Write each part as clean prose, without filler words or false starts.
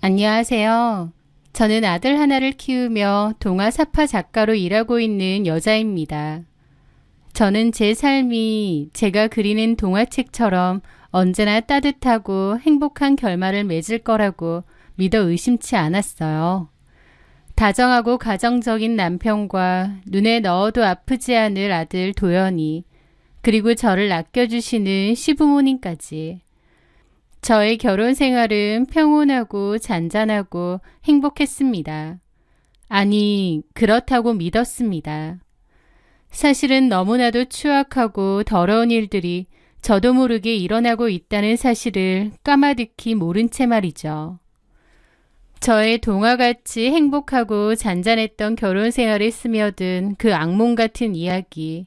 안녕하세요. 저는 아들 하나를 키우며 동화사파 작가로 일하고 있는 여자입니다. 저는 제 삶이 제가 그리는 동화책처럼 언제나 따뜻하고 행복한 결말을 맺을 거라고 믿어 의심치 않았어요. 다정하고 가정적인 남편과 눈에 넣어도 아프지 않을 아들 도연이, 그리고 저를 아껴주시는 시부모님까지. 저의 결혼 생활은 평온하고 잔잔하고 행복했습니다. 아니, 그렇다고 믿었습니다. 사실은 너무나도 추악하고 더러운 일들이 저도 모르게 일어나고 있다는 사실을 까마득히 모른 채 말이죠. 저의 동화같이 행복하고 잔잔했던 결혼 생활에 스며든 그 악몽 같은 이야기,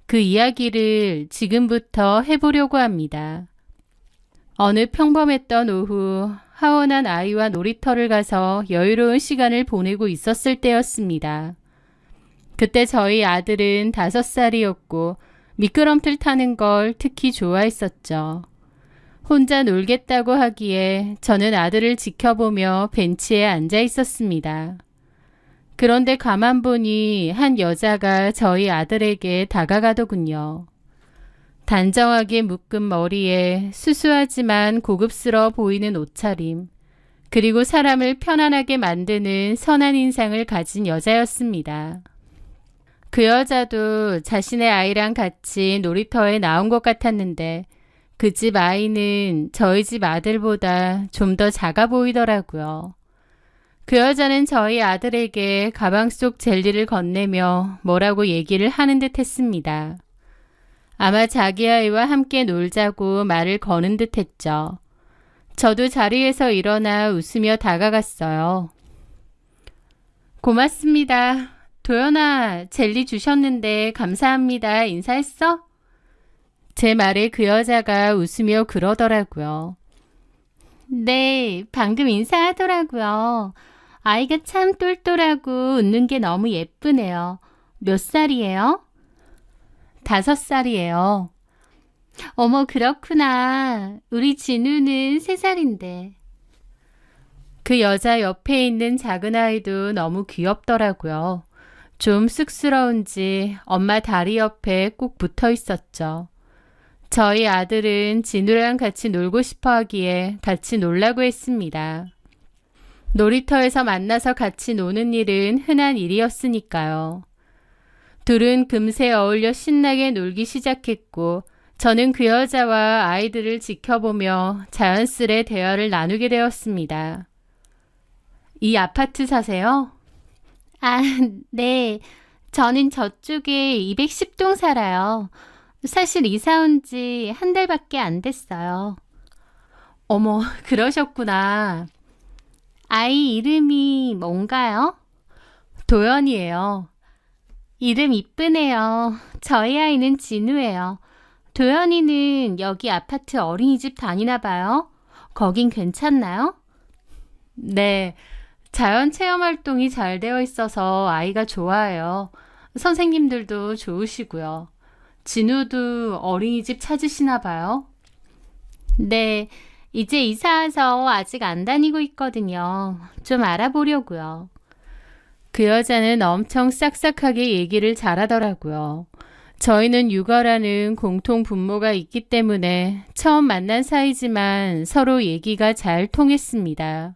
그 이야기를 지금부터 해보려고 합니다. 어느 평범했던 오후, 하원한 아이와 놀이터를 가서 여유로운 시간을 보내고 있었을 때였습니다. 그때 저희 아들은 5살이었고 미끄럼틀 타는 걸 특히 좋아했었죠. 혼자 놀겠다고 하기에 저는 아들을 지켜보며 벤치에 앉아 있었습니다. 그런데 가만 보니 한 여자가 저희 아들에게 다가가더군요. 단정하게 묶은 머리에 수수하지만 고급스러워 보이는 옷차림, 그리고 사람을 편안하게 만드는 선한 인상을 가진 여자였습니다. 그 여자도 자신의 아이랑 같이 놀이터에 나온 것 같았는데 그 집 아이는 저희 집 아들보다 좀 더 작아 보이더라고요. 그 여자는 저희 아들에게 가방 속 젤리를 건네며 뭐라고 얘기를 하는 듯 했습니다. 아마 자기 아이와 함께 놀자고 말을 거는 듯 했죠. 저도 자리에서 일어나 웃으며 다가갔어요. 고맙습니다. 도연아, 젤리 주셨는데 감사합니다. 인사했어? 제 말에 그 여자가 웃으며 그러더라고요. 네, 방금 인사하더라고요. 아이가 참 똘똘하고 웃는 게 너무 예쁘네요. 몇 살이에요? 5살이에요. 어머, 그렇구나. 우리 진우는 3살인데. 그 여자 옆에 있는 작은 아이도 너무 귀엽더라고요. 좀 쑥스러운지 엄마 다리 옆에 꼭 붙어 있었죠. 저희 아들은 진우랑 같이 놀고 싶어 하기에 같이 놀라고 했습니다. 놀이터에서 만나서 같이 노는 일은 흔한 일이었으니까요. 둘은 금세 어울려 신나게 놀기 시작했고 저는 그 여자와 아이들을 지켜보며 자연스레 대화를 나누게 되었습니다. 이 아파트 사세요? 아, 네. 저는 저쪽에 210동 살아요. 사실 이사 온 지 한 달밖에 안 됐어요. 어머, 그러셨구나. 아이 이름이 뭔가요? 도연이에요. 이름 이쁘네요. 저희 아이는 진우예요. 도연이는 여기 아파트 어린이집 다니나 봐요. 거긴 괜찮나요? 네, 자연 체험 활동이 잘 되어 있어서 아이가 좋아해요. 선생님들도 좋으시고요. 진우도 어린이집 찾으시나 봐요? 네, 이제 이사 와서 아직 안 다니고 있거든요. 좀 알아보려고요. 그 여자는 엄청 싹싹하게 얘기를 잘하더라고요. 저희는 육아라는 공통 분모가 있기 때문에 처음 만난 사이지만 서로 얘기가 잘 통했습니다.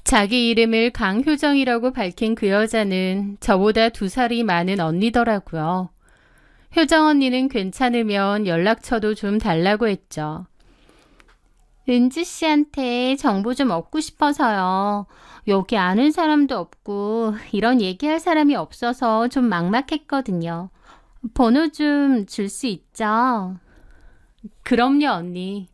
자기 이름을 강효정이라고 밝힌 그 여자는 저보다 2살이 많은 언니더라고요. 효정 언니는 괜찮으면 연락처도 좀 달라고 했죠. 은지 씨한테 정보 좀 얻고 싶어서요. 여기 아는 사람도 없고 이런 얘기할 사람이 없어서 좀 막막했거든요. 번호 좀 줄 수 있죠? 그럼요, 언니.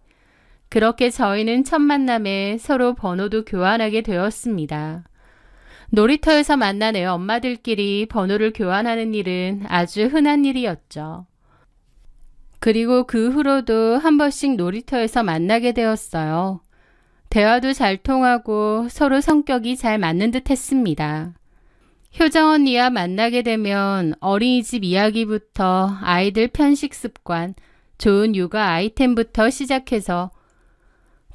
그렇게 저희는 첫 만남에 서로 번호도 교환하게 되었습니다. 놀이터에서 만난 애 엄마들끼리 번호를 교환하는 일은 아주 흔한 일이었죠. 그리고 그 후로도 한 번씩 놀이터에서 만나게 되었어요. 대화도 잘 통하고 서로 성격이 잘 맞는 듯 했습니다. 효정 언니와 만나게 되면 어린이집 이야기부터 아이들 편식 습관, 좋은 육아 아이템부터 시작해서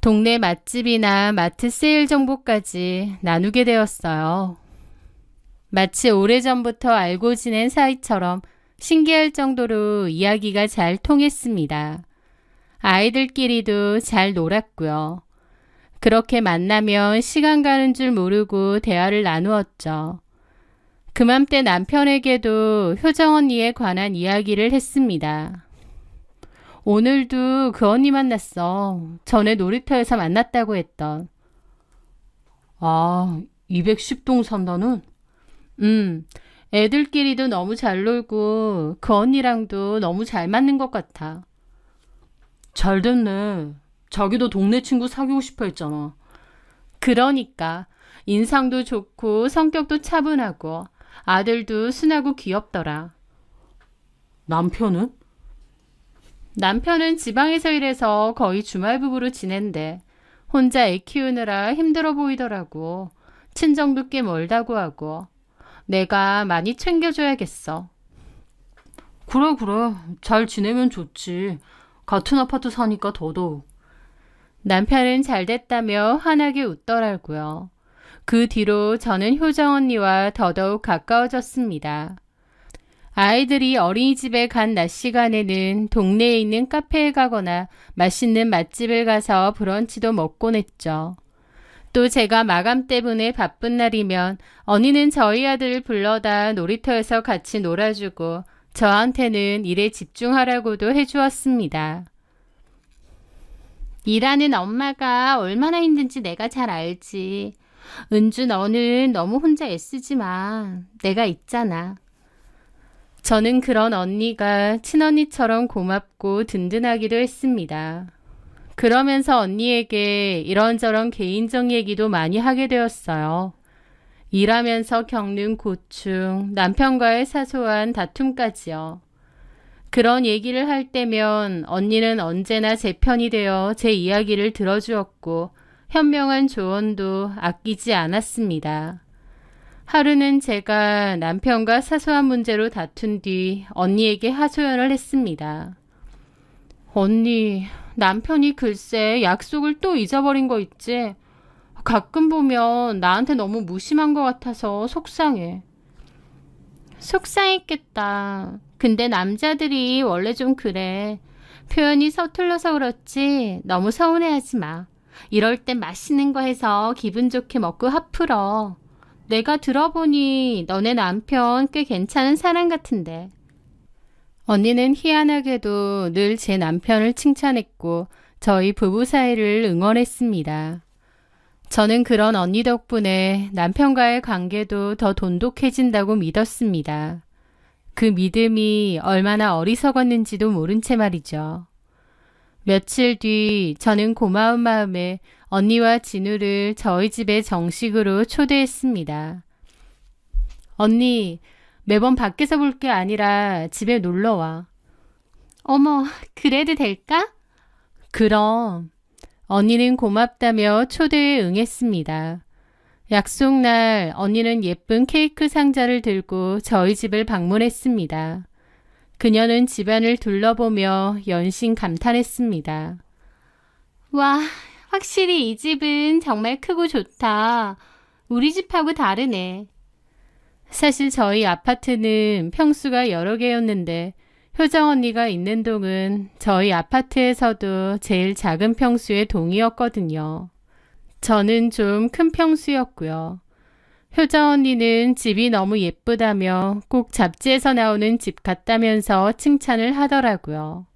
동네 맛집이나 마트 세일 정보까지 나누게 되었어요. 마치 오래전부터 알고 지낸 사이처럼 신기할 정도로 이야기가 잘 통했습니다. 아이들끼리도 잘 놀았고요. 그렇게 만나면 시간 가는 줄 모르고 대화를 나누었죠. 그맘때 남편에게도 효정 언니에 관한 이야기를 했습니다. 오늘도 그 언니 만났어. 전에 놀이터에서 만났다고 했던. 아, 210동 산다는? 애들끼리도 너무 잘 놀고 그 언니랑도 너무 잘 맞는 것 같아. 잘 됐네. 자기도 동네 친구 사귀고 싶어 했잖아. 그러니까 인상도 좋고 성격도 차분하고 아들도 순하고 귀엽더라. 남편은? 남편은 지방에서 일해서 거의 주말 부부로 지낸대. 혼자 애 키우느라 힘들어 보이더라고. 친정도 꽤 멀다고 하고. 내가 많이 챙겨줘야겠어. 그래, 그래. 잘 지내면 좋지. 같은 아파트 사니까 더더욱. 남편은 잘 됐다며 환하게 웃더라고요. 그 뒤로 저는 효정 언니와 더더욱 가까워졌습니다. 아이들이 어린이집에 간 낮 시간에는 동네에 있는 카페에 가거나 맛있는 맛집을 가서 브런치도 먹곤 했죠. 또 제가 마감 때문에 바쁜 날이면 언니는 저희 아들을 불러다 놀이터에서 같이 놀아주고 저한테는 일에 집중하라고도 해주었습니다. 일하는 엄마가 얼마나 힘든지 내가 잘 알지. 은주 너는 너무 혼자 애쓰지 마. 내가 있잖아. 저는 그런 언니가 친언니처럼 고맙고 든든하기도 했습니다. 그러면서 언니에게 이런저런 개인적 얘기도 많이 하게 되었어요. 일하면서 겪는 고충, 남편과의 사소한 다툼까지요. 그런 얘기를 할 때면 언니는 언제나 제 편이 되어 제 이야기를 들어주었고 현명한 조언도 아끼지 않았습니다. 하루는 제가 남편과 사소한 문제로 다툰 뒤 언니에게 하소연을 했습니다. 언니, 남편이 글쎄 약속을 또 잊어버린 거 있지? 가끔 보면 나한테 너무 무심한 것 같아서 속상해. 속상했겠다. 근데 남자들이 원래 좀 그래. 표현이 서툴러서 그렇지 너무 서운해하지 마. 이럴 땐 맛있는 거 해서 기분 좋게 먹고 화풀어. 내가 들어보니 너네 남편 꽤 괜찮은 사람 같은데. 언니는 희한하게도 늘 제 남편을 칭찬했고 저희 부부 사이를 응원했습니다. 저는 그런 언니 덕분에 남편과의 관계도 더 돈독해진다고 믿었습니다. 그 믿음이 얼마나 어리석었는지도 모른 채 말이죠. 며칠 뒤 저는 고마운 마음에 언니와 진우를 저희 집에 정식으로 초대했습니다. 언니, 매번 밖에서 볼 게 아니라 집에 놀러와. 어머, 그래도 될까? 그럼. 언니는 고맙다며 초대에 응했습니다. 약속날 언니는 예쁜 케이크 상자를 들고 저희 집을 방문했습니다. 그녀는 집안을 둘러보며 연신 감탄했습니다. 와, 확실히 이 집은 정말 크고 좋다. 우리 집하고 다르네. 사실 저희 아파트는 평수가 여러 개였는데 효정 언니가 있는 동은 저희 아파트에서도 제일 작은 평수의 동이었거든요. 저는 좀 큰 평수였고요. 효정 언니는 집이 너무 예쁘다며 꼭 잡지에서 나오는 집 같다면서 칭찬을 하더라고요.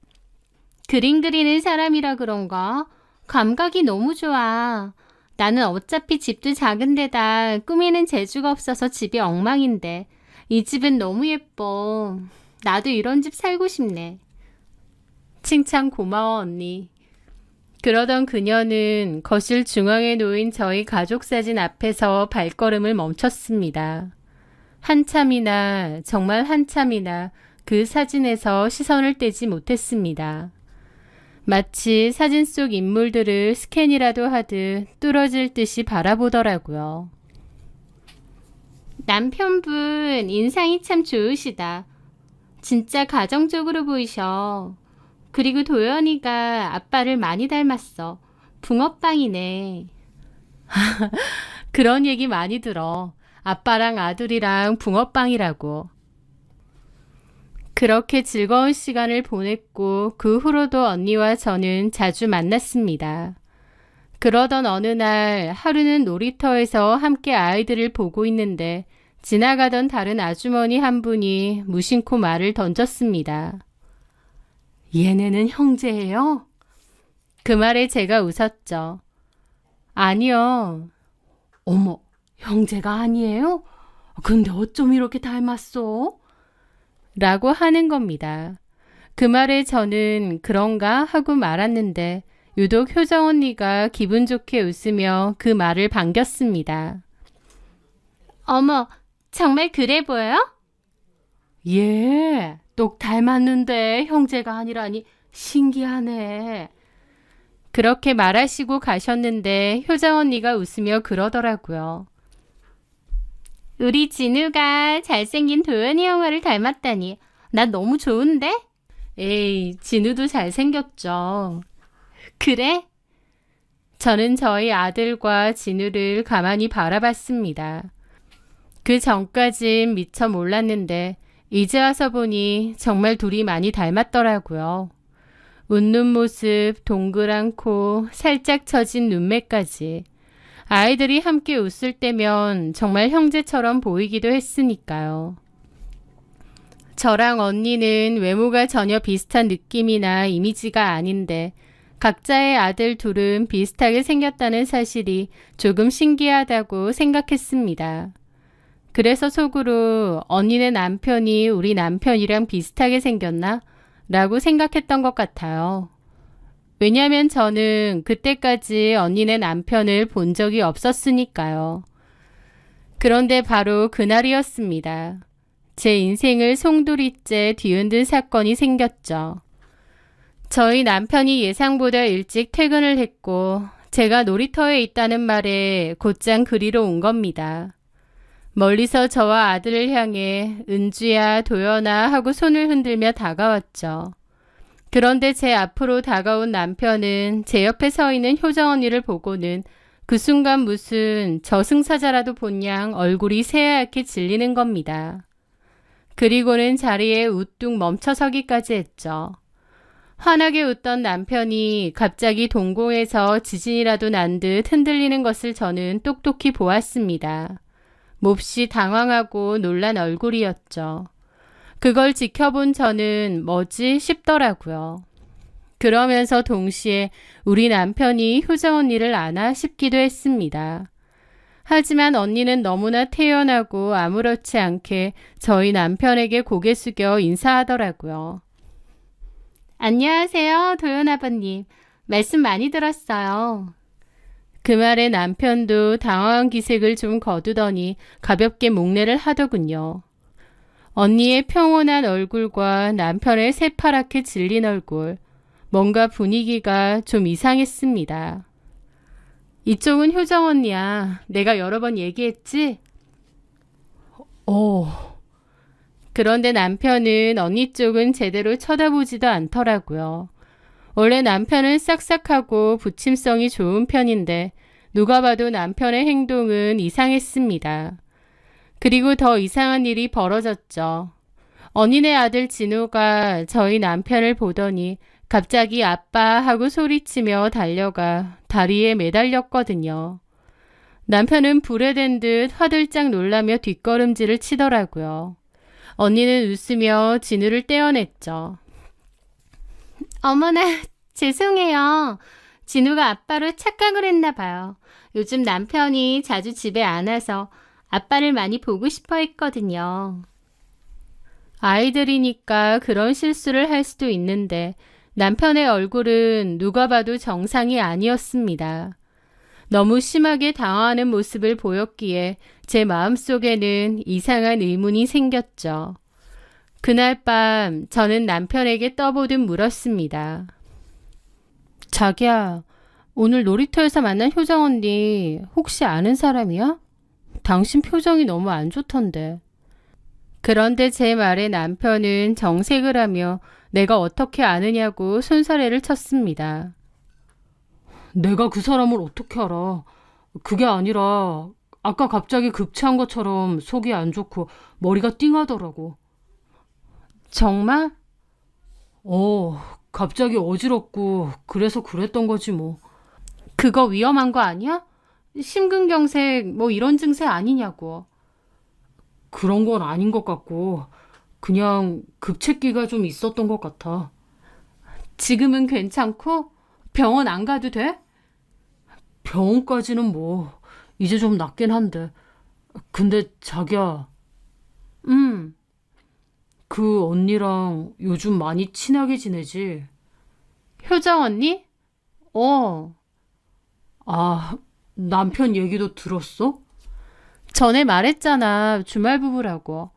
그림 그리는 사람이라 그런가? 감각이 너무 좋아. 나는 어차피 집도 작은 데다 꾸미는 재주가 없어서 집이 엉망인데 이 집은 너무 예뻐. 나도 이런 집 살고 싶네. 칭찬 고마워 언니. 그러던 그녀는 거실 중앙에 놓인 저희 가족 사진 앞에서 발걸음을 멈췄습니다. 한참이나 정말 한참이나 그 사진에서 시선을 떼지 못했습니다. 마치 사진 속 인물들을 스캔이라도 하듯 뚫어질 듯이 바라보더라고요. 남편분 인상이 참 좋으시다. 진짜 가정적으로 보이셔. 그리고 도연이가 아빠를 많이 닮았어. 붕어빵이네. 그런 얘기 많이 들어. 아빠랑 아들이랑 붕어빵이라고. 그렇게 즐거운 시간을 보냈고 그 후로도 언니와 저는 자주 만났습니다. 그러던 어느 날 하루는 놀이터에서 함께 아이들을 보고 있는데 지나가던 다른 아주머니 한 분이 무심코 말을 던졌습니다. 얘네는 형제예요? 그 말에 제가 웃었죠. 아니요. 어머, 형제가 아니에요? 근데 어쩜 이렇게 닮았어? 라고 하는 겁니다. 그 말에 저는 그런가 하고 말았는데 유독 효정 언니가 기분 좋게 웃으며 그 말을 반겼습니다. 어머, 정말 그래 보여? 예, 똑 닮았는데 형제가 아니라니 신기하네. 그렇게 말하시고 가셨는데 효정 언니가 웃으며 그러더라고요. 우리 진우가 잘생긴 도연이 형아를 닮았다니. 나 너무 좋은데? 에이, 진우도 잘생겼죠. 그래? 저는 저희 아들과 진우를 가만히 바라봤습니다. 그 전까진 미처 몰랐는데 이제 와서 보니 정말 둘이 많이 닮았더라고요. 웃는 모습, 동그란 코, 살짝 처진 눈매까지. 아이들이 함께 웃을 때면 정말 형제처럼 보이기도 했으니까요. 저랑 언니는 외모가 전혀 비슷한 느낌이나 이미지가 아닌데 각자의 아들 둘은 비슷하게 생겼다는 사실이 조금 신기하다고 생각했습니다. 그래서 속으로 언니네 남편이 우리 남편이랑 비슷하게 생겼나? 라고 생각했던 것 같아요. 왜냐면 저는 그때까지 언니네 남편을 본 적이 없었으니까요. 그런데 바로 그날이었습니다. 제 인생을 송두리째 뒤흔든 사건이 생겼죠. 저희 남편이 예상보다 일찍 퇴근을 했고 제가 놀이터에 있다는 말에 곧장 그리로 온 겁니다. 멀리서 저와 아들을 향해 은주야, 도연아 하고 손을 흔들며 다가왔죠. 그런데 제 앞으로 다가온 남편은 제 옆에 서 있는 효정 언니를 보고는 그 순간 무슨 저승사자라도 본 양 얼굴이 새하얗게 질리는 겁니다. 그리고는 자리에 우뚝 멈춰서기까지 했죠. 환하게 웃던 남편이 갑자기 동공에서 지진이라도 난 듯 흔들리는 것을 저는 똑똑히 보았습니다. 몹시 당황하고 놀란 얼굴이었죠. 그걸 지켜본 저는 뭐지 싶더라고요. 그러면서 동시에 우리 남편이 효정 언니를 아나 싶기도 했습니다. 하지만 언니는 너무나 태연하고 아무렇지 않게 저희 남편에게 고개 숙여 인사하더라고요. 안녕하세요, 도연 아버님. 말씀 많이 들었어요. 그 말에 남편도 당황한 기색을 좀 거두더니 가볍게 목례를 하더군요. 언니의 평온한 얼굴과 남편의 새파랗게 질린 얼굴, 뭔가 분위기가 좀 이상했습니다. 이쪽은 효정 언니야. 내가 여러 번 얘기했지? 그런데 남편은 언니 쪽은 제대로 쳐다보지도 않더라고요. 원래 남편은 싹싹하고 부침성이 좋은 편인데 누가 봐도 남편의 행동은 이상했습니다. 그리고 더 이상한 일이 벌어졌죠. 언니네 아들 진우가 저희 남편을 보더니 갑자기 아빠 하고 소리치며 달려가 다리에 매달렸거든요. 남편은 불에 댄 듯 화들짝 놀라며 뒷걸음질을 치더라고요. 언니는 웃으며 진우를 떼어냈죠. 어머나, 죄송해요. 진우가 아빠로 착각을 했나 봐요. 요즘 남편이 자주 집에 안 와서 아빠를 많이 보고 싶어 했거든요. 아이들이니까 그런 실수를 할 수도 있는데 남편의 얼굴은 누가 봐도 정상이 아니었습니다. 너무 심하게 당황하는 모습을 보였기에 제 마음속에는 이상한 의문이 생겼죠. 그날 밤 저는 남편에게 떠보듯 물었습니다. 자기야, 오늘 놀이터에서 만난 효정 언니 혹시 아는 사람이야? 당신 표정이 너무 안 좋던데. 그런데 제 말에 남편은 정색을 하며 내가 어떻게 아느냐고 손사래를 쳤습니다. 내가 그 사람을 어떻게 알아? 그게 아니라 아까 갑자기 급체한 것처럼 속이 안 좋고 머리가 띵하더라고. 정말? 갑자기 어지럽고 그래서 그랬던 거지 뭐. 그거 위험한 거 아니야? 심근경색 뭐 이런 증세 아니냐고. 그런 건 아닌 것 같고 그냥 급체기가 좀 있었던 것 같아. 지금은 괜찮고 병원 안 가도 돼? 병원까지는 뭐 이제 좀 낫긴 한데. 근데 자기야, 음. 그 언니랑 요즘 많이 친하게 지내지? 효정 언니? 어. 아, 남편 얘기도 들었어? 전에 말했잖아. 주말 부부라고.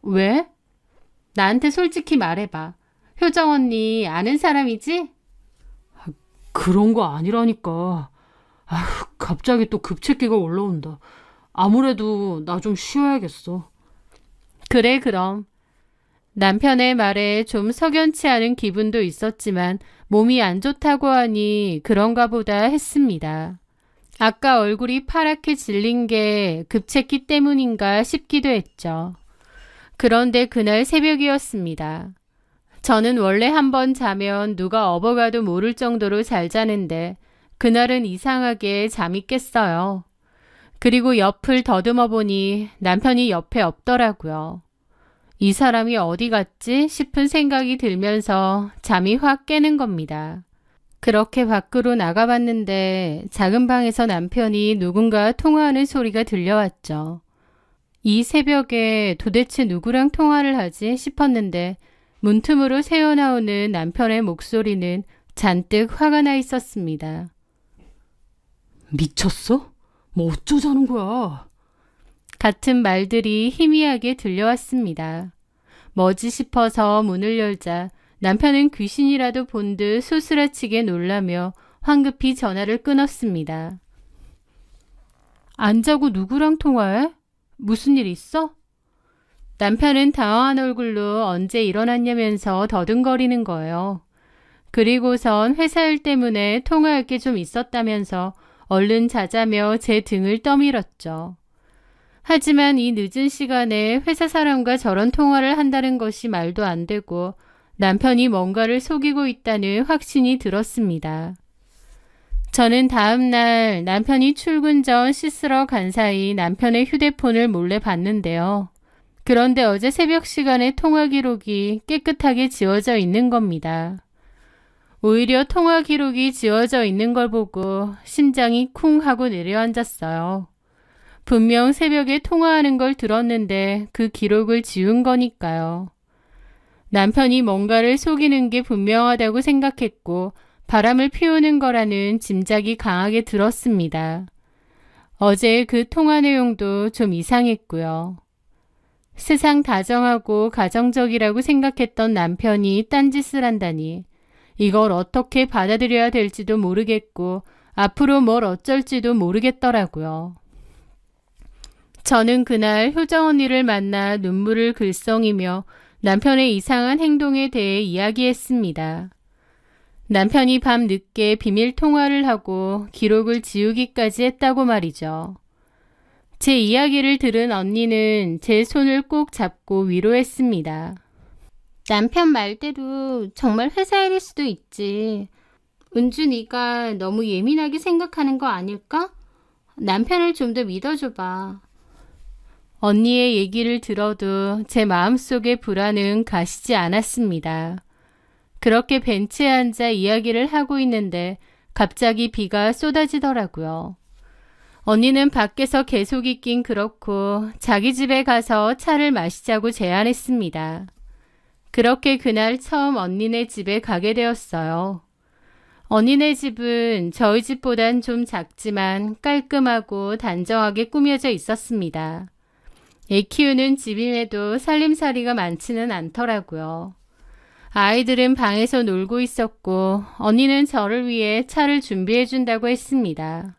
왜? 나한테 솔직히 말해봐. 효정 언니 아는 사람이지? 그런 거 아니라니까. 갑자기 또 급체기가 올라온다. 아무래도 나 좀 쉬어야겠어. 그래 그럼. 남편의 말에 좀 석연치 않은 기분도 있었지만 몸이 안 좋다고 하니 그런가 보다 했습니다. 아까 얼굴이 파랗게 질린 게 급체기 때문인가 싶기도 했죠. 그런데 그날 새벽이었습니다. 저는 원래 한번 자면 누가 업어가도 모를 정도로 잘 자는데 그날은 이상하게 잠이 깼어요. 그리고 옆을 더듬어 보니 남편이 옆에 없더라고요. 이 사람이 어디 갔지 싶은 생각이 들면서 잠이 확 깨는 겁니다. 그렇게 밖으로 나가봤는데 작은 방에서 남편이 누군가 통화하는 소리가 들려왔죠. 이 새벽에 도대체 누구랑 통화를 하지 싶었는데 문틈으로 새어나오는 남편의 목소리는 잔뜩 화가 나 있었습니다. 미쳤어? 뭐 어쩌자는 거야? 같은 말들이 희미하게 들려왔습니다. 뭐지 싶어서 문을 열자 남편은 귀신이라도 본 듯 소스라치게 놀라며 황급히 전화를 끊었습니다. 안 자고 누구랑 통화해? 무슨 일 있어? 남편은 당황한 얼굴로 언제 일어났냐면서 더듬거리는 거예요. 그리고선 회사 일 때문에 통화할 게 좀 있었다면서 얼른 자자며 제 등을 떠밀었죠. 하지만 이 늦은 시간에 회사 사람과 저런 통화를 한다는 것이 말도 안 되고 남편이 뭔가를 속이고 있다는 확신이 들었습니다. 저는 다음 날 남편이 출근 전 씻으러 간 사이 남편의 휴대폰을 몰래 봤는데요. 그런데 어제 새벽 시간에 통화 기록이 깨끗하게 지워져 있는 겁니다. 오히려 통화 기록이 지워져 있는 걸 보고 심장이 쿵 하고 내려앉았어요. 분명 새벽에 통화하는 걸 들었는데 그 기록을 지운 거니까요. 남편이 뭔가를 속이는 게 분명하다고 생각했고 바람을 피우는 거라는 짐작이 강하게 들었습니다. 어제 그 통화 내용도 좀 이상했고요. 세상 다정하고 가정적이라고 생각했던 남편이 딴짓을 한다니 이걸 어떻게 받아들여야 될지도 모르겠고 앞으로 뭘 어쩔지도 모르겠더라고요. 저는 그날 효정 언니를 만나 눈물을 글썽이며 남편의 이상한 행동에 대해 이야기했습니다. 남편이 밤 늦게 비밀 통화를 하고 기록을 지우기까지 했다고 말이죠. 제 이야기를 들은 언니는 제 손을 꼭 잡고 위로했습니다. 남편 말대로 정말 회사 일일 수도 있지. 은주 네가 너무 예민하게 생각하는 거 아닐까? 남편을 좀 더 믿어줘봐. 언니의 얘기를 들어도 제 마음속의 불안은 가시지 않았습니다. 그렇게 벤치에 앉아 이야기를 하고 있는데 갑자기 비가 쏟아지더라고요. 언니는 밖에서 계속 있긴 그렇고 자기 집에 가서 차를 마시자고 제안했습니다. 그렇게 그날 처음 언니네 집에 가게 되었어요. 언니네 집은 저희 집보단 좀 작지만 깔끔하고 단정하게 꾸며져 있었습니다. 애 키우는 집임에도 살림살이가 많지는 않더라고요. 아이들은 방에서 놀고 있었고 언니는 저를 위해 차를 준비해 준다고 했습니다.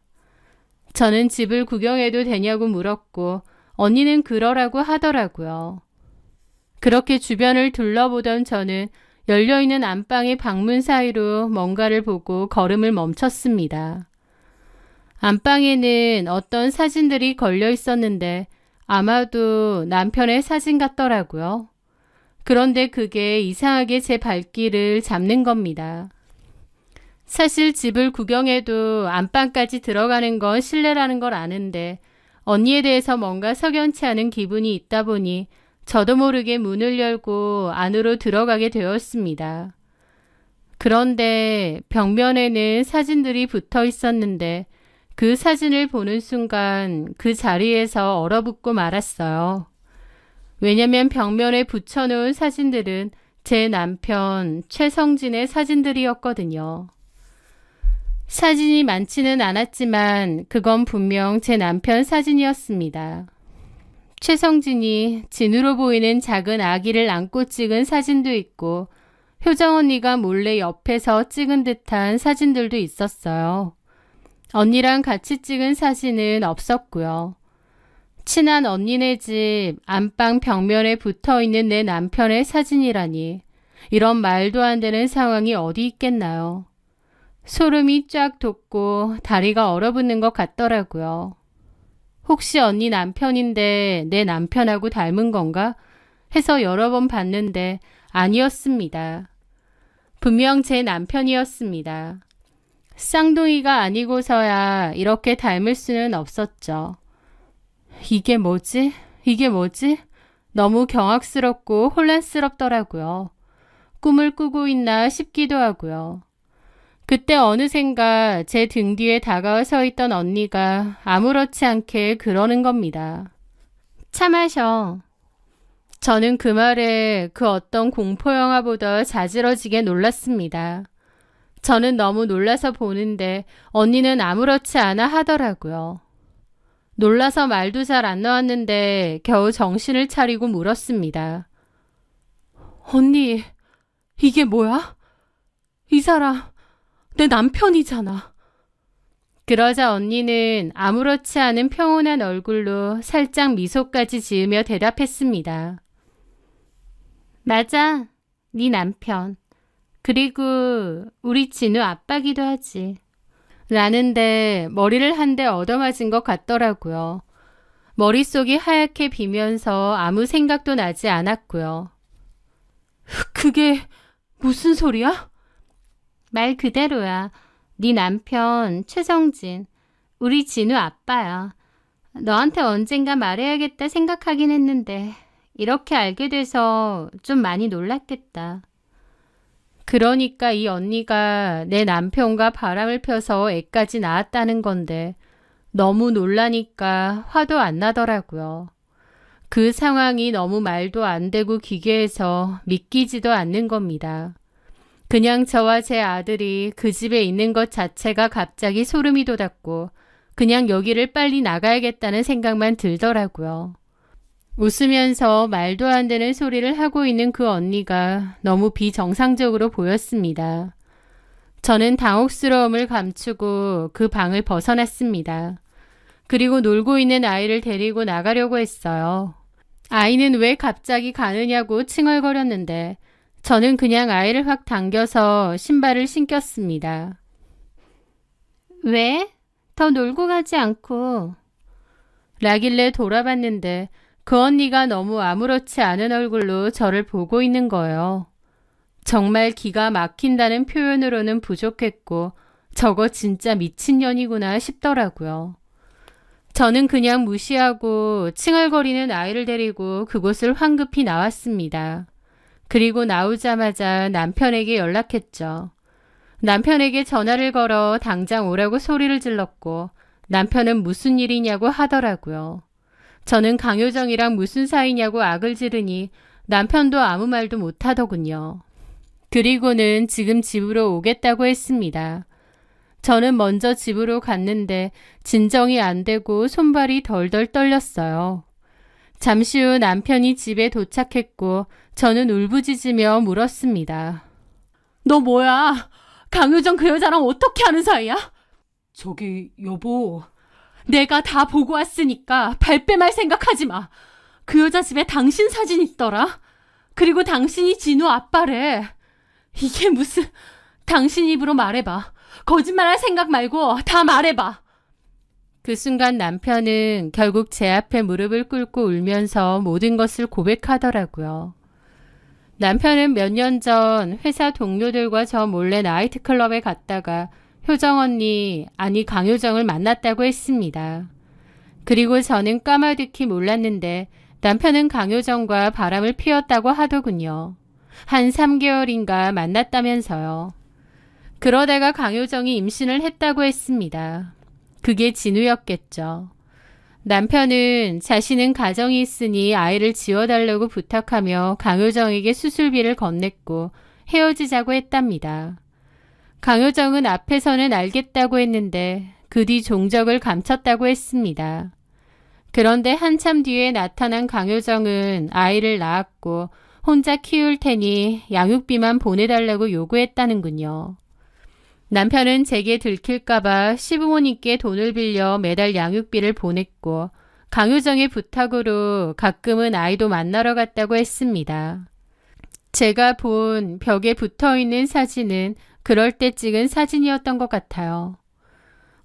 저는 집을 구경해도 되냐고 물었고 언니는 그러라고 하더라고요. 그렇게 주변을 둘러보던 저는 열려있는 안방의 방문 사이로 뭔가를 보고 걸음을 멈췄습니다. 안방에는 어떤 사진들이 걸려 있었는데 아마도 남편의 사진 같더라고요. 그런데 그게 이상하게 제 발길을 잡는 겁니다. 사실 집을 구경해도 안방까지 들어가는 건 실례라는 걸 아는데 언니에 대해서 뭔가 석연치 않은 기분이 있다 보니 저도 모르게 문을 열고 안으로 들어가게 되었습니다. 그런데 벽면에는 사진들이 붙어 있었는데 그 사진을 보는 순간 그 자리에서 얼어붙고 말았어요. 왜냐면 벽면에 붙여놓은 사진들은 제 남편 최성진의 사진들이었거든요. 사진이 많지는 않았지만 그건 분명 제 남편 사진이었습니다. 최성진이 진으로 보이는 작은 아기를 안고 찍은 사진도 있고 효정 언니가 몰래 옆에서 찍은 듯한 사진들도 있었어요. 언니랑 같이 찍은 사진은 없었고요. 친한 언니네 집 안방 벽면에 붙어있는 내 남편의 사진이라니 이런 말도 안 되는 상황이 어디 있겠나요. 소름이 쫙 돋고 다리가 얼어붙는 것 같더라고요. 혹시 언니 남편인데 내 남편하고 닮은 건가? 해서 여러 번 봤는데 아니었습니다. 분명 제 남편이었습니다. 쌍둥이가 아니고서야 이렇게 닮을 수는 없었죠. 이게 뭐지? 이게 뭐지? 너무 경악스럽고 혼란스럽더라고요. 꿈을 꾸고 있나 싶기도 하고요. 그때 어느샌가 제 등 뒤에 다가와 서 있던 언니가 아무렇지 않게 그러는 겁니다. 차 마셔. 저는 그 말에 그 어떤 공포영화보다 자지러지게 놀랐습니다. 저는 너무 놀라서 보는데 언니는 아무렇지 않아 하더라고요. 놀라서 말도 잘 안 나왔는데 겨우 정신을 차리고 물었습니다. 언니, 이게 뭐야? 이 사람 내 남편이잖아. 그러자 언니는 아무렇지 않은 평온한 얼굴로 살짝 미소까지 지으며 대답했습니다. 맞아, 네 남편. 그리고 우리 진우 아빠기도 하지. 라는데 머리를 한 대 얻어맞은 것 같더라고요. 머릿속이 하얗게 비면서 아무 생각도 나지 않았고요. 그게 무슨 소리야? 말 그대로야. 네 남편 최성진, 우리 진우 아빠야. 너한테 언젠가 말해야겠다 생각하긴 했는데 이렇게 알게 돼서 좀 많이 놀랐겠다. 그러니까 이 언니가 내 남편과 바람을 펴서 애까지 낳았다는 건데 너무 놀라니까 화도 안 나더라고요. 그 상황이 너무 말도 안 되고 기괴해서 믿기지도 않는 겁니다. 그냥 저와 제 아들이 그 집에 있는 것 자체가 갑자기 소름이 돋았고 그냥 여기를 빨리 나가야겠다는 생각만 들더라고요. 웃으면서 말도 안 되는 소리를 하고 있는 그 언니가 너무 비정상적으로 보였습니다. 저는 당혹스러움을 감추고 그 방을 벗어났습니다. 그리고 놀고 있는 아이를 데리고 나가려고 했어요. 아이는 왜 갑자기 가느냐고 칭얼거렸는데 저는 그냥 아이를 확 당겨서 신발을 신겼습니다. 왜? 더 놀고 가지 않고. 라길래 돌아봤는데 그 언니가 너무 아무렇지 않은 얼굴로 저를 보고 있는 거예요. 정말 기가 막힌다는 표현으로는 부족했고 저거 진짜 미친년이구나 싶더라고요. 저는 그냥 무시하고 칭얼거리는 아이를 데리고 그곳을 황급히 나왔습니다. 그리고 나오자마자 남편에게 연락했죠. 남편에게 전화를 걸어 당장 오라고 소리를 질렀고 남편은 무슨 일이냐고 하더라고요. 저는 강효정이랑 무슨 사이냐고 악을 지르니 남편도 아무 말도 못하더군요. 그리고는 지금 집으로 오겠다고 했습니다. 저는 먼저 집으로 갔는데 진정이 안 되고 손발이 덜덜 떨렸어요. 잠시 후 남편이 집에 도착했고 저는 울부짖으며 물었습니다. 너 뭐야? 강효정 그 여자랑 어떻게 하는 사이야? 저기 여보, 내가 다 보고 왔으니까 발뺌할 생각하지 마. 그 여자 집에 당신 사진 있더라. 그리고 당신이 진우 아빠래. 이게 무슨... 당신 입으로 말해봐. 거짓말할 생각 말고 다 말해봐. 그 순간 남편은 결국 제 앞에 무릎을 꿇고 울면서 모든 것을 고백하더라고요. 남편은 몇 년 전 회사 동료들과 저 몰래 나이트클럽에 갔다가 효정 언니, 아니 강효정을 만났다고 했습니다. 그리고 저는 까마득히 몰랐는데 남편은 강효정과 바람을 피웠다고 하더군요. 한 3개월인가 만났다면서요. 그러다가 강효정이 임신을 했다고 했습니다. 그게 진우였겠죠. 남편은 자신은 가정이 있으니 아이를 지어달라고 부탁하며 강효정에게 수술비를 건넸고 헤어지자고 했답니다. 강효정은 앞에서는 알겠다고 했는데 그 뒤 종적을 감췄다고 했습니다. 그런데 한참 뒤에 나타난 강효정은 아이를 낳았고 혼자 키울 테니 양육비만 보내달라고 요구했다는군요. 남편은 제게 들킬까봐 시부모님께 돈을 빌려 매달 양육비를 보냈고 강효정의 부탁으로 가끔은 아이도 만나러 갔다고 했습니다. 제가 본 벽에 붙어있는 사진은 그럴 때 찍은 사진이었던 것 같아요.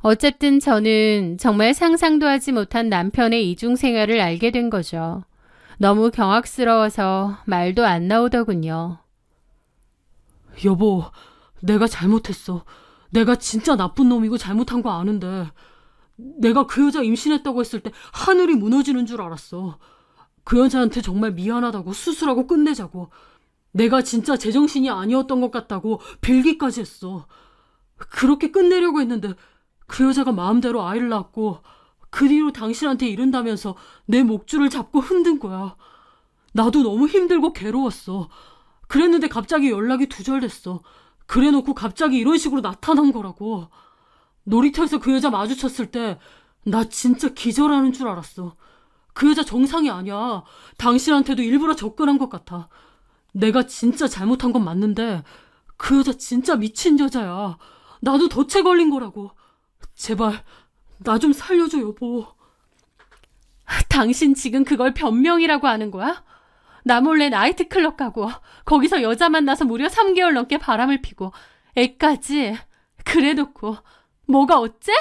어쨌든 저는 정말 상상도 하지 못한 남편의 이중생활을 알게 된 거죠. 너무 경악스러워서 말도 안 나오더군요. 여보, 내가 잘못했어. 내가 진짜 나쁜 놈이고 잘못한 거 아는데 내가 그 여자 임신했다고 했을 때 하늘이 무너지는 줄 알았어. 그 여자한테 정말 미안하다고 수술하고 끝내자고. 내가 진짜 제정신이 아니었던 것 같다고 빌기까지 했어. 그렇게 끝내려고 했는데 그 여자가 마음대로 아이를 낳았고 그 뒤로 당신한테 이른다면서 내 목줄을 잡고 흔든 거야. 나도 너무 힘들고 괴로웠어. 그랬는데 갑자기 연락이 두절됐어. 그래놓고 갑자기 이런 식으로 나타난 거라고. 놀이터에서 그 여자 마주쳤을 때 나 진짜 기절하는 줄 알았어. 그 여자 정상이 아니야. 당신한테도 일부러 접근한 것 같아. 내가 진짜 잘못한 건 맞는데 그 여자 진짜 미친 여자야. 나도 덫에 걸린 거라고. 제발 나 좀 살려줘, 여보. 당신 지금 그걸 변명이라고 하는 거야? 나 몰래 나이트클럽 가고 거기서 여자 만나서 무려 3개월 넘게 바람을 피고 애까지 그래놓고 뭐가 어째?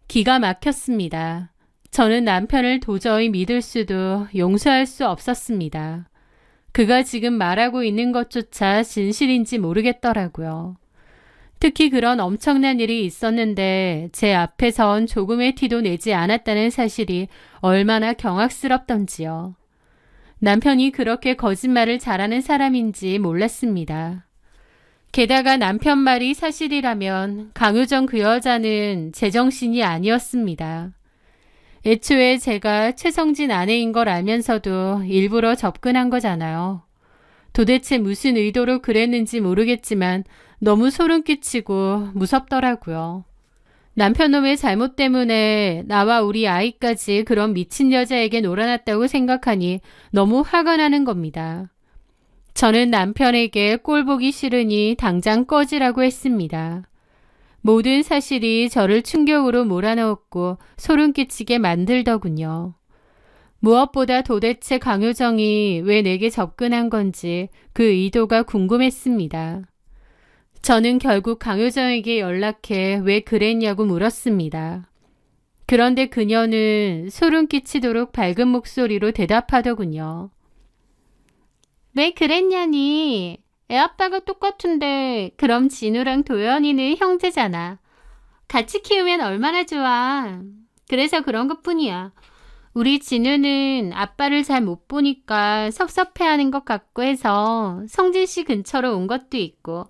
기가 막혔습니다. 저는 남편을 도저히 믿을 수도 용서할 수 없었습니다. 그가 지금 말하고 있는 것조차 진실인지 모르겠더라고요. 특히 그런 엄청난 일이 있었는데 제 앞에선 조금의 티도 내지 않았다는 사실이 얼마나 경악스럽던지요. 남편이 그렇게 거짓말을 잘하는 사람인지 몰랐습니다. 게다가 남편 말이 사실이라면 강효정 그 여자는 제정신이 아니었습니다. 애초에 제가 최성진 아내인 걸 알면서도 일부러 접근한 거잖아요. 도대체 무슨 의도로 그랬는지 모르겠지만 너무 소름 끼치고 무섭더라고요. 남편놈의 잘못 때문에 나와 우리 아이까지 그런 미친 여자에게 놀아났다고 생각하니 너무 화가 나는 겁니다. 저는 남편에게 꼴보기 싫으니 당장 꺼지라고 했습니다. 모든 사실이 저를 충격으로 몰아넣었고 소름 끼치게 만들더군요. 무엇보다 도대체 강효정이 왜 내게 접근한 건지 그 의도가 궁금했습니다. 저는 결국 강효정에게 연락해 왜 그랬냐고 물었습니다. 그런데 그녀는 소름 끼치도록 밝은 목소리로 대답하더군요. 왜 그랬냐니? 애아빠가 똑같은데 그럼 진우랑 도연이는 형제잖아. 같이 키우면 얼마나 좋아. 그래서 그런 것뿐이야. 우리 진우는 아빠를 잘 못 보니까 섭섭해하는 것 같고 해서 성진 씨 근처로 온 것도 있고.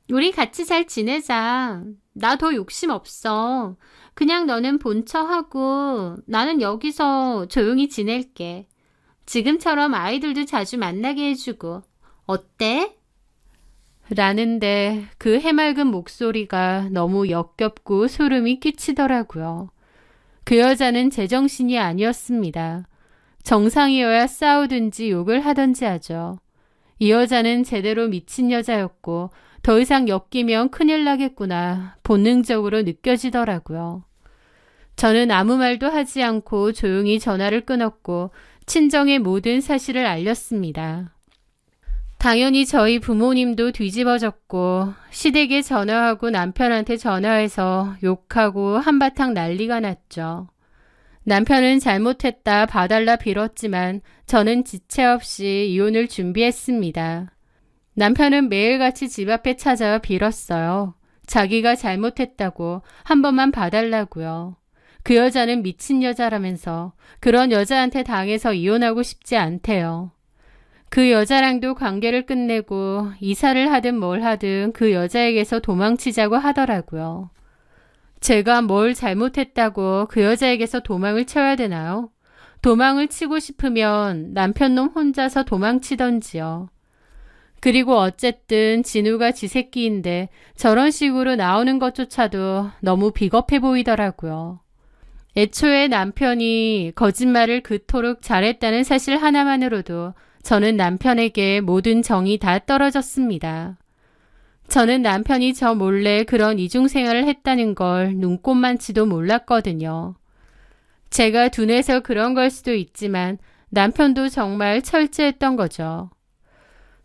우리 같이 잘 지내자. 나 더 욕심 없어. 그냥 너는 본처 하고 나는 여기서 조용히 지낼게. 지금처럼 아이들도 자주 만나게 해주고. 어때? 라는데 그 해맑은 목소리가 너무 역겹고 소름이 끼치더라고요. 그 여자는 제정신이 아니었습니다. 정상이어야 싸우든지 욕을 하든지 하죠. 이 여자는 제대로 미친 여자였고 더 이상 엮이면 큰일 나겠구나 본능적으로 느껴지더라고요. 저는 아무 말도 하지 않고 조용히 전화를 끊었고 친정의 모든 사실을 알렸습니다. 당연히 저희 부모님도 뒤집어졌고 시댁에 전화하고 남편한테 전화해서 욕하고 한바탕 난리가 났죠. 남편은 잘못했다 봐달라 빌었지만 저는 지체 없이 이혼을 준비했습니다. 남편은 매일같이 집 앞에 찾아와 빌었어요. 자기가 잘못했다고 한 번만 봐달라고요. 그 여자는 미친 여자라면서 그런 여자한테 당해서 이혼하고 싶지 않대요. 그 여자랑도 관계를 끝내고 이사를 하든 뭘 하든 그 여자에게서 도망치자고 하더라고요. 제가 뭘 잘못했다고 그 여자에게서 도망을 쳐야 되나요? 도망을 치고 싶으면 남편놈 혼자서 도망치던지요. 그리고 어쨌든 진우가 지 새끼인데 저런 식으로 나오는 것조차도 너무 비겁해 보이더라고요. 애초에 남편이 거짓말을 그토록 잘했다는 사실 하나만으로도 저는 남편에게 모든 정이 다 떨어졌습니다. 저는 남편이 저 몰래 그런 이중생활을 했다는 걸 눈꼽만치도 몰랐거든요. 제가 둔해서 그런 걸 수도 있지만 남편도 정말 철저했던 거죠.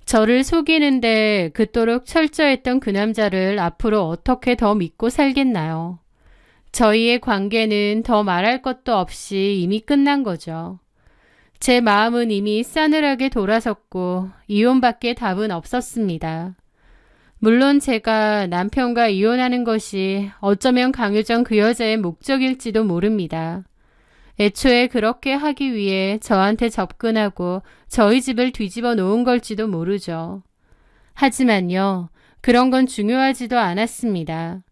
저를 속이는데 그토록 철저했던 그 남자를 앞으로 어떻게 더 믿고 살겠나요? 저희의 관계는 더 말할 것도 없이 이미 끝난 거죠. 제 마음은 이미 싸늘하게 돌아섰고 이혼밖에 답은 없었습니다. 물론 제가 남편과 이혼하는 것이 어쩌면 강효정 그 여자의 목적일지도 모릅니다. 애초에 그렇게 하기 위해 저한테 접근하고 저희 집을 뒤집어 놓은 걸지도 모르죠. 하지만요, 그런 건 중요하지도 않았습니다.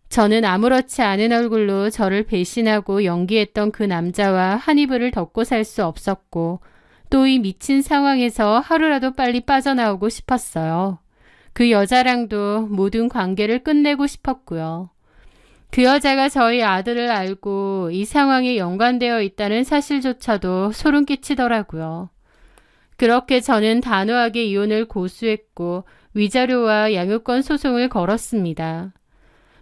저는 아무렇지 않은 얼굴로 저를 배신하고 연기했던 그 남자와 한 이불을 덮고 살 수 없었고 또 이 미친 상황에서 하루라도 빨리 빠져나오고 싶었어요. 그 여자랑도 모든 관계를 끝내고 싶었고요. 그 여자가 저희 아들을 알고 이 상황에 연관되어 있다는 사실조차도 소름 끼치더라고요. 그렇게 저는 단호하게 이혼을 고수했고 위자료와 양육권 소송을 걸었습니다.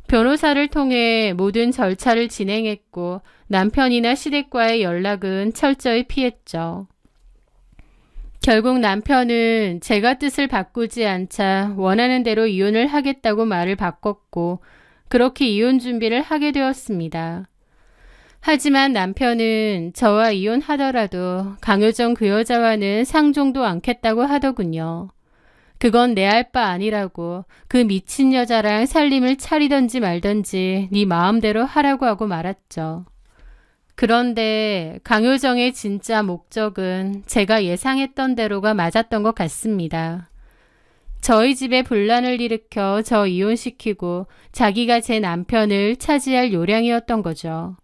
변호사를 통해 모든 절차를 진행했고 남편이나 시댁과의 연락은 철저히 피했죠. 결국 남편은 제가 뜻을 바꾸지 않자 원하는 대로 이혼을 하겠다고 말을 바꿨고 그렇게 이혼 준비를 하게 되었습니다. 하지만 남편은 저와 이혼하더라도 강효정 그 여자와는 상종도 않겠다고 하더군요. 그건 내 알 바 아니라고 그 미친 여자랑 살림을 차리던지 말던지 네 마음대로 하라고 하고 말았죠. 그런데 강효정의 진짜 목적은 제가 예상했던 대로가 맞았던 것 같습니다. 저희 집에 분란을 일으켜 저 이혼시키고 자기가 제 남편을 차지할 요량이었던 거죠.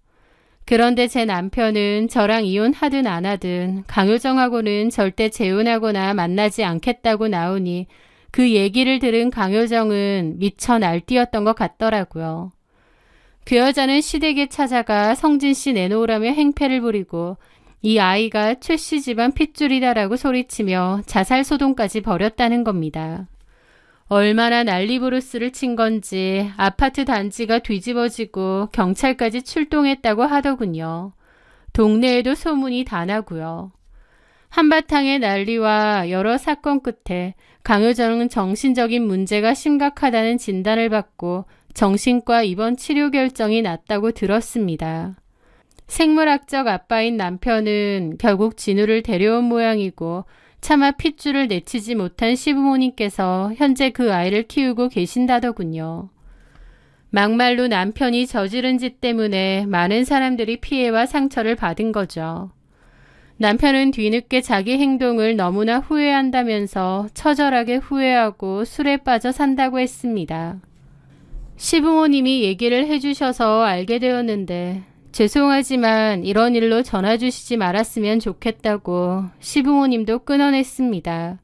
그런데 제 남편은 저랑 이혼하든 안 하든 강효정하고는 절대 재혼하거나 만나지 않겠다고 나오니 그 얘기를 들은 강효정은 미쳐 날뛰었던 것 같더라고요. 그 여자는 시댁에 찾아가 성진 씨 내놓으라며 행패를 부리고 이 아이가 최 씨 집안 핏줄이다라고 소리치며 자살소동까지 벌였다는 겁니다. 얼마나 난리부르스를 친 건지 아파트 단지가 뒤집어지고 경찰까지 출동했다고 하더군요. 동네에도 소문이 다 나고요. 한바탕의 난리와 여러 사건 끝에 강효정은 정신적인 문제가 심각하다는 진단을 받고 정신과 입원 치료 결정이 났다고 들었습니다. 생물학적 아빠인 남편은 결국 진우를 데려온 모양이고 차마 핏줄을 내치지 못한 시부모님께서 현재 그 아이를 키우고 계신다더군요. 막말로 남편이 저지른 짓 때문에 많은 사람들이 피해와 상처를 받은 거죠. 남편은 뒤늦게 자기 행동을 너무나 후회한다면서 처절하게 후회하고 술에 빠져 산다고 했습니다. 시부모님이 얘기를 해주셔서 알게 되었는데 죄송하지만 이런 일로 전화 주시지 말았으면 좋겠다고 시부모님도 끊어냈습니다.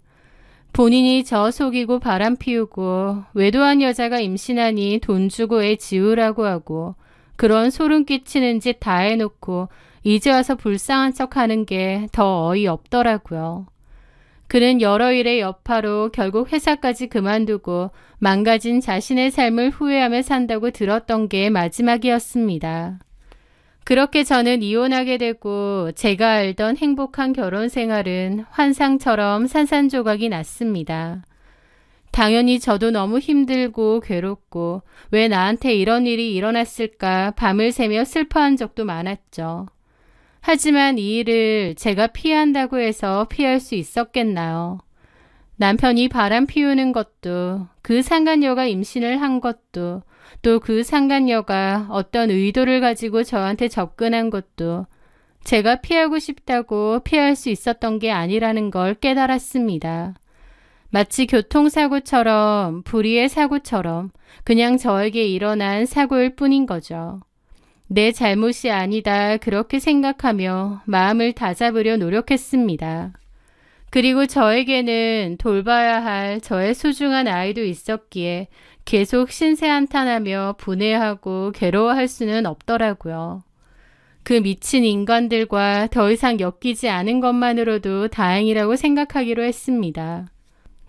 본인이 저 속이고 바람 피우고 외도한 여자가 임신하니 돈 주고 애 지우라고 하고 그런 소름 끼치는 짓 다 해놓고 이제 와서 불쌍한 척하는 게 더 어이없더라고요. 그는 여러 일의 여파로 결국 회사까지 그만두고 망가진 자신의 삶을 후회하며 산다고 들었던 게 마지막이었습니다. 그렇게 저는 이혼하게 되고 제가 알던 행복한 결혼 생활은 환상처럼 산산조각이 났습니다. 당연히 저도 너무 힘들고 괴롭고 왜 나한테 이런 일이 일어났을까 밤을 새며 슬퍼한 적도 많았죠. 하지만 이 일을 제가 피한다고 해서 피할 수 있었겠나요? 남편이 바람 피우는 것도, 그 상간녀가 임신을 한 것도, 또 그 상간녀가 어떤 의도를 가지고 저한테 접근한 것도 제가 피하고 싶다고 피할 수 있었던 게 아니라는 걸 깨달았습니다. 마치 교통사고처럼, 불의의 사고처럼 그냥 저에게 일어난 사고일 뿐인 거죠. 내 잘못이 아니다 그렇게 생각하며 마음을 다잡으려 노력했습니다. 그리고 저에게는 돌봐야 할 저의 소중한 아이도 있었기에 계속 신세한탄하며 분해하고 괴로워할 수는 없더라고요. 그 미친 인간들과 더 이상 엮이지 않은 것만으로도 다행이라고 생각하기로 했습니다.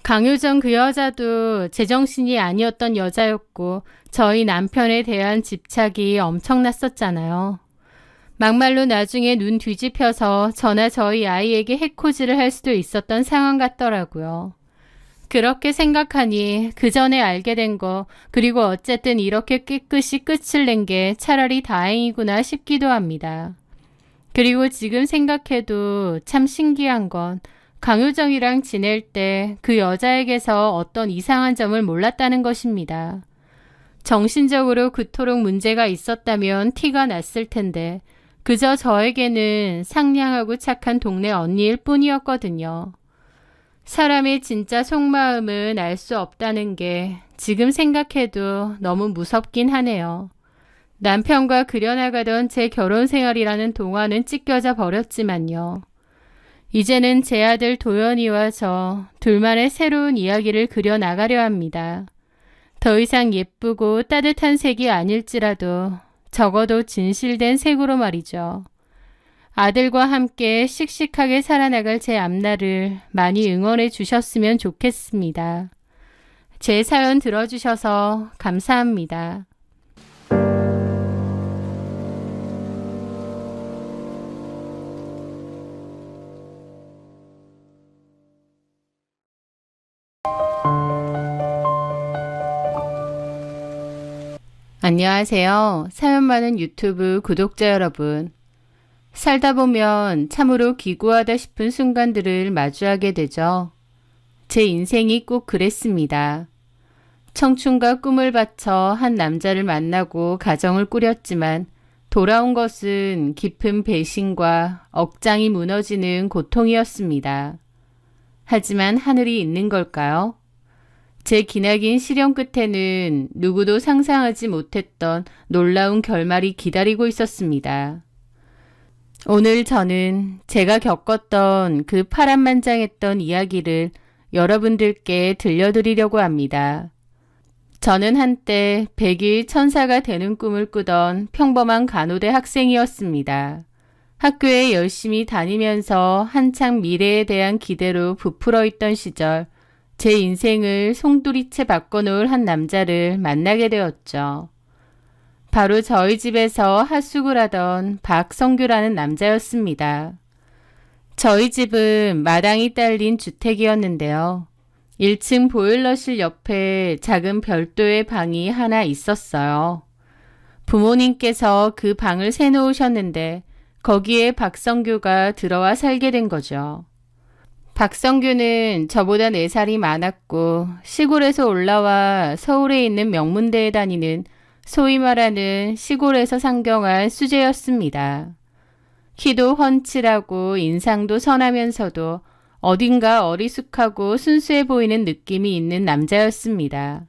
강효정 그 여자도 제정신이 아니었던 여자였고 저희 남편에 대한 집착이 엄청났었잖아요. 막말로 나중에 눈 뒤집혀서 저나 저희 아이에게 해코지를 할 수도 있었던 상황 같더라고요. 그렇게 생각하니 그 전에 알게 된 거, 그리고 어쨌든 이렇게 깨끗이 끝을 낸 게 차라리 다행이구나 싶기도 합니다. 그리고 지금 생각해도 참 신기한 건 강효정이랑 지낼 때 그 여자에게서 어떤 이상한 점을 몰랐다는 것입니다. 정신적으로 그토록 문제가 있었다면 티가 났을 텐데 그저 저에게는 상냥하고 착한 동네 언니일 뿐이었거든요. 사람의 진짜 속마음은 알 수 없다는 게 지금 생각해도 너무 무섭긴 하네요. 남편과 그려나가던 제 결혼 생활이라는 동화는 찢겨져 버렸지만요. 이제는 제 아들 도연이와 저 둘만의 새로운 이야기를 그려나가려 합니다. 더 이상 예쁘고 따뜻한 색이 아닐지라도 적어도 진실된 색으로 말이죠. 아들과 함께 씩씩하게 살아나갈 제 앞날을 많이 응원해 주셨으면 좋겠습니다. 제 사연 들어주셔서 감사합니다. 안녕하세요. 사연 많은 유튜브 구독자 여러분. 살다 보면 참으로 기구하다 싶은 순간들을 마주하게 되죠. 제 인생이 꼭 그랬습니다. 청춘과 꿈을 바쳐 한 남자를 만나고 가정을 꾸렸지만 돌아온 것은 깊은 배신과 억장이 무너지는 고통이었습니다. 하지만 하늘이 있는 걸까요? 제 기나긴 시련 끝에는 누구도 상상하지 못했던 놀라운 결말이 기다리고 있었습니다. 오늘 저는 제가 겪었던 그 파란만장했던 이야기를 여러분들께 들려드리려고 합니다. 저는 한때 백일 천사가 되는 꿈을 꾸던 평범한 간호대 학생이었습니다. 학교에 열심히 다니면서 한창 미래에 대한 기대로 부풀어 있던 시절 제 인생을 송두리째 바꿔놓을 한 남자를 만나게 되었죠. 바로 저희 집에서 하숙을 하던 박성규라는 남자였습니다. 저희 집은 마당이 딸린 주택이었는데요. 1층 보일러실 옆에 작은 별도의 방이 하나 있었어요. 부모님께서 그 방을 새놓으셨는데 거기에 박성규가 들어와 살게 된 거죠. 박성규는 저보다 4살이 많았고 시골에서 올라와 서울에 있는 명문대에 다니는 소위 말하는 시골에서 상경한 수재였습니다. 키도 훤칠하고 인상도 선하면서도 어딘가 어리숙하고 순수해 보이는 느낌이 있는 남자였습니다.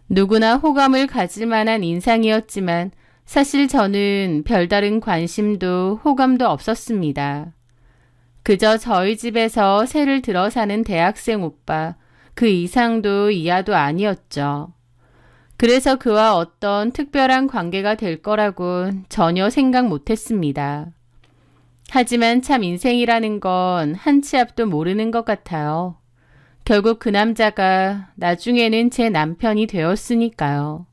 누구나 호감을 가질 만한 인상이었지만 사실 저는 별다른 관심도 호감도 없었습니다. 그저 저희 집에서 새를 들어 사는 대학생 오빠, 그 이상도 이하도 아니었죠. 그래서 그와 어떤 특별한 관계가 될 거라고 전혀 생각 못했습니다. 하지만 참 인생이라는 건 한 치 앞도 모르는 것 같아요. 결국 그 남자가 나중에는 제 남편이 되었으니까요.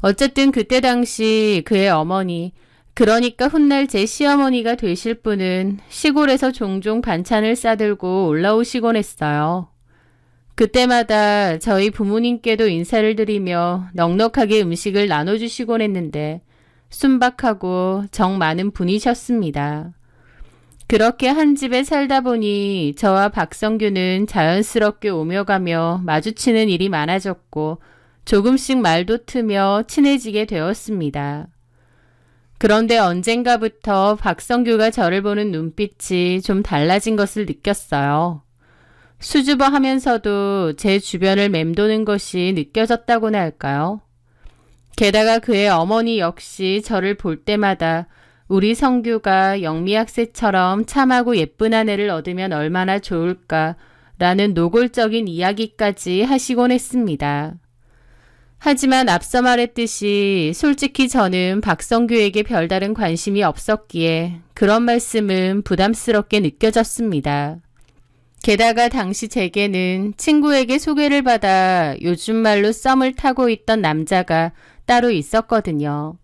어쨌든 그때 당시 그의 어머니, 그러니까 훗날 제 시어머니가 되실 분은 시골에서 종종 반찬을 싸들고 올라오시곤 했어요. 그때마다 저희 부모님께도 인사를 드리며 넉넉하게 음식을 나눠주시곤 했는데 순박하고 정 많은 분이셨습니다. 그렇게 한 집에 살다 보니 저와 박성규는 자연스럽게 오며 가며 마주치는 일이 많아졌고 조금씩 말도 트며 친해지게 되었습니다. 그런데 언젠가부터 박성규가 저를 보는 눈빛이 좀 달라진 것을 느꼈어요. 수줍어 하면서도 제 주변을 맴도는 것이 느껴졌다고나 할까요? 게다가 그의 어머니 역시 저를 볼 때마다 우리 성규가 영미 학생처럼 참하고 예쁜 아내를 얻으면 얼마나 좋을까라는 노골적인 이야기까지 하시곤 했습니다. 하지만 앞서 말했듯이 솔직히 저는 박성규에게 별다른 관심이 없었기에 그런 말씀은 부담스럽게 느껴졌습니다. 게다가 당시 제게는 친구에게 소개를 받아 요즘 말로 썸을 타고 있던 남자가 따로 있었거든요.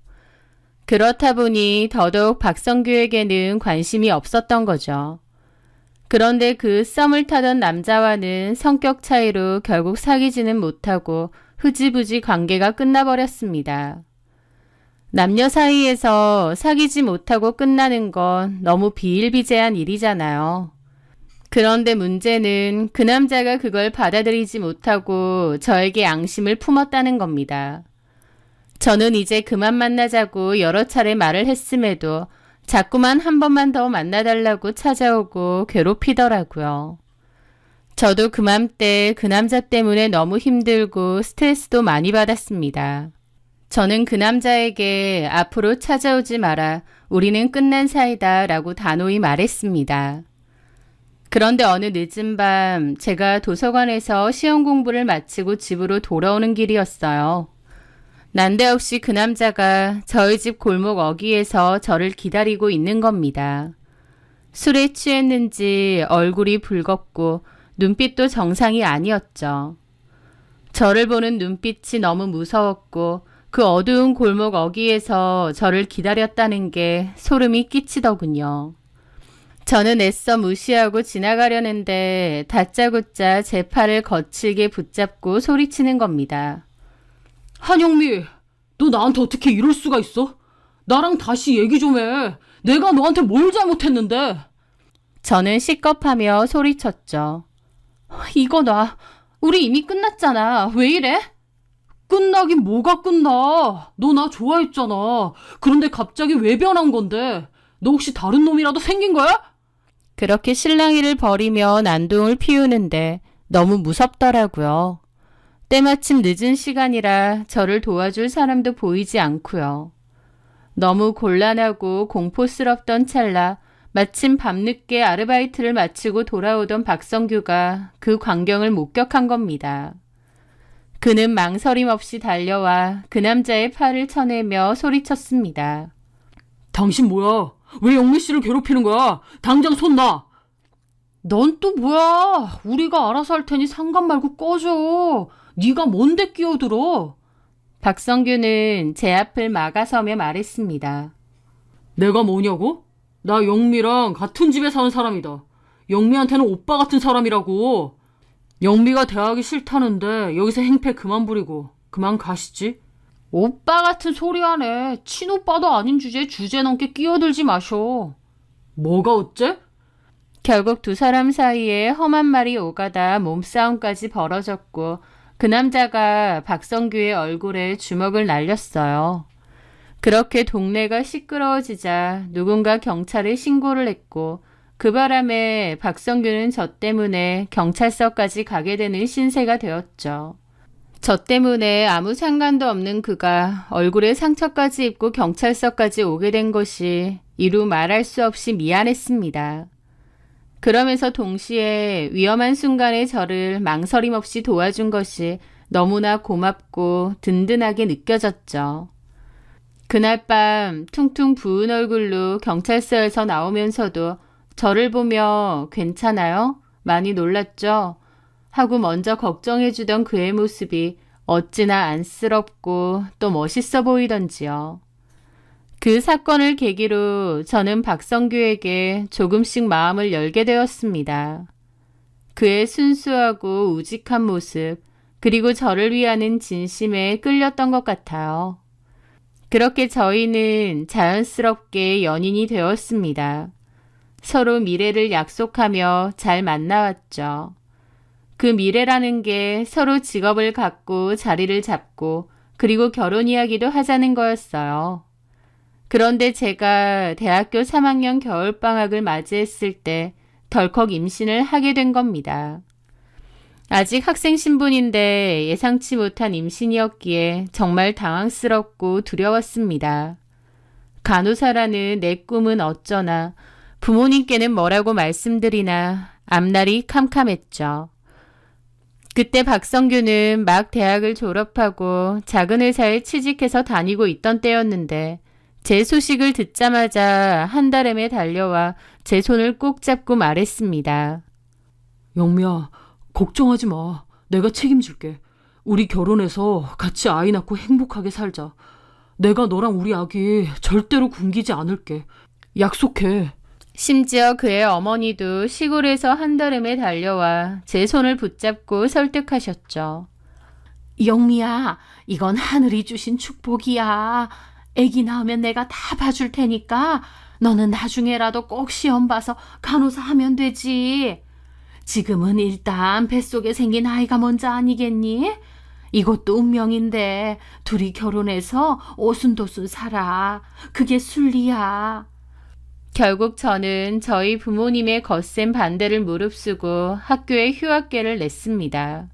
그렇다 보니 더더욱 박성규에게는 관심이 없었던 거죠. 그런데 그 썸을 타던 남자와는 성격 차이로 결국 사귀지는 못하고 흐지부지 관계가 끝나버렸습니다. 남녀 사이에서 사귀지 못하고 끝나는 건 너무 비일비재한 일이잖아요. 그런데 문제는 그 남자가 그걸 받아들이지 못하고 저에게 앙심을 품었다는 겁니다. 저는 이제 그만 만나자고 여러 차례 말을 했음에도 자꾸만 한 번만 더 만나달라고 찾아오고 괴롭히더라고요. 저도 그맘때 그 남자 때문에 너무 힘들고 스트레스도 많이 받았습니다. 저는 그 남자에게 앞으로 찾아오지 마라. 우리는 끝난 사이다 라고 단호히 말했습니다. 그런데 어느 늦은 밤 제가 도서관에서 시험 공부를 마치고 집으로 돌아오는 길이었어요. 난데없이 그 남자가 저희 집 골목 어귀에서 저를 기다리고 있는 겁니다. 술에 취했는지 얼굴이 붉었고 눈빛도 정상이 아니었죠. 저를 보는 눈빛이 너무 무서웠고 그 어두운 골목 어귀에서 저를 기다렸다는 게 소름이 끼치더군요. 저는 애써 무시하고 지나가려는데 다짜고짜 제 팔을 거칠게 붙잡고 소리치는 겁니다. 한영미, 너 나한테 어떻게 이럴 수가 있어? 나랑 다시 얘기 좀 해. 내가 너한테 뭘 잘못했는데? 저는 시겁하며 소리쳤죠. 이거 놔. 우리 이미 끝났잖아. 왜 이래? 끝나긴 뭐가 끝나. 너 나 좋아했잖아. 그런데 갑자기 왜 변한 건데? 너 혹시 다른 놈이라도 생긴 거야? 그렇게 실랑이를 벌이며 난동을 피우는데 너무 무섭더라고요. 때마침 늦은 시간이라 저를 도와줄 사람도 보이지 않고요. 너무 곤란하고 공포스럽던 찰나 마침 밤늦게 아르바이트를 마치고 돌아오던 박성규가 그 광경을 목격한 겁니다. 그는 망설임 없이 달려와 그 남자의 팔을 쳐내며 소리쳤습니다. 당신 뭐야? 왜 영미 씨를 괴롭히는 거야? 당장 손 놔! 넌 또 뭐야? 우리가 알아서 할 테니 상관 말고 꺼져. 네가 뭔데 끼어들어? 박성규는 제 앞을 막아서며 말했습니다. 내가 뭐냐고? 나 영미랑 같은 집에 사는 사람이다. 영미한테는 오빠 같은 사람이라고. 영미가 대하기 싫다는데 여기서 행패 그만 부리고 그만 가시지. 오빠 같은 소리 하네. 친오빠도 아닌 주제 넘게 끼어들지 마셔. 뭐가 어째? 결국 두 사람 사이에 험한 말이 오가다 몸싸움까지 벌어졌고 그 남자가 박성규의 얼굴에 주먹을 날렸어요. 그렇게 동네가 시끄러워지자 누군가 경찰에 신고를 했고 그 바람에 박성규는 저 때문에 경찰서까지 가게 되는 신세가 되었죠. 저 때문에 아무 상관도 없는 그가 얼굴에 상처까지 입고 경찰서까지 오게 된 것이 이루 말할 수 없이 미안했습니다. 그러면서 동시에 위험한 순간에 저를 망설임 없이 도와준 것이 너무나 고맙고 든든하게 느껴졌죠. 그날 밤 퉁퉁 부은 얼굴로 경찰서에서 나오면서도 저를 보며 괜찮아요? 많이 놀랐죠? 하고 먼저 걱정해주던 그의 모습이 어찌나 안쓰럽고 또 멋있어 보이던지요. 그 사건을 계기로 저는 박성규에게 조금씩 마음을 열게 되었습니다. 그의 순수하고 우직한 모습, 그리고 저를 위하는 진심에 끌렸던 것 같아요. 그렇게 저희는 자연스럽게 연인이 되었습니다. 서로 미래를 약속하며 잘 만나왔죠. 그 미래라는 게 서로 직업을 갖고 자리를 잡고 그리고 결혼 이야기도 하자는 거였어요. 그런데 제가 대학교 3학년 겨울방학을 맞이했을 때 덜컥 임신을 하게 된 겁니다. 아직 학생 신분인데 예상치 못한 임신이었기에 정말 당황스럽고 두려웠습니다. 간호사라는 내 꿈은 어쩌나, 부모님께는 뭐라고 말씀드리나 앞날이 캄캄했죠. 그때 박성규는 막 대학을 졸업하고 작은 회사에 취직해서 다니고 있던 때였는데 제 소식을 듣자마자 한달음에 달려와 제 손을 꼭 잡고 말했습니다. 영미야, 걱정하지 마. 내가 책임질게. 우리 결혼해서 같이 아이 낳고 행복하게 살자. 내가 너랑 우리 아기 절대로 굶기지 않을게. 약속해. 심지어 그의 어머니도 시골에서 한달음에 달려와 제 손을 붙잡고 설득하셨죠. 영미야, 이건 하늘이 주신 축복이야. 애기 낳으면 내가 다 봐줄 테니까 너는 나중에라도 꼭 시험 봐서 간호사 하면 되지. 지금은 일단 뱃속에 생긴 아이가 먼저 아니겠니? 이것도 운명인데 둘이 결혼해서 오순도순 살아. 그게 순리야. 결국 저는 저희 부모님의 거센 반대를 무릅쓰고 학교에 휴학계를 냈습니다.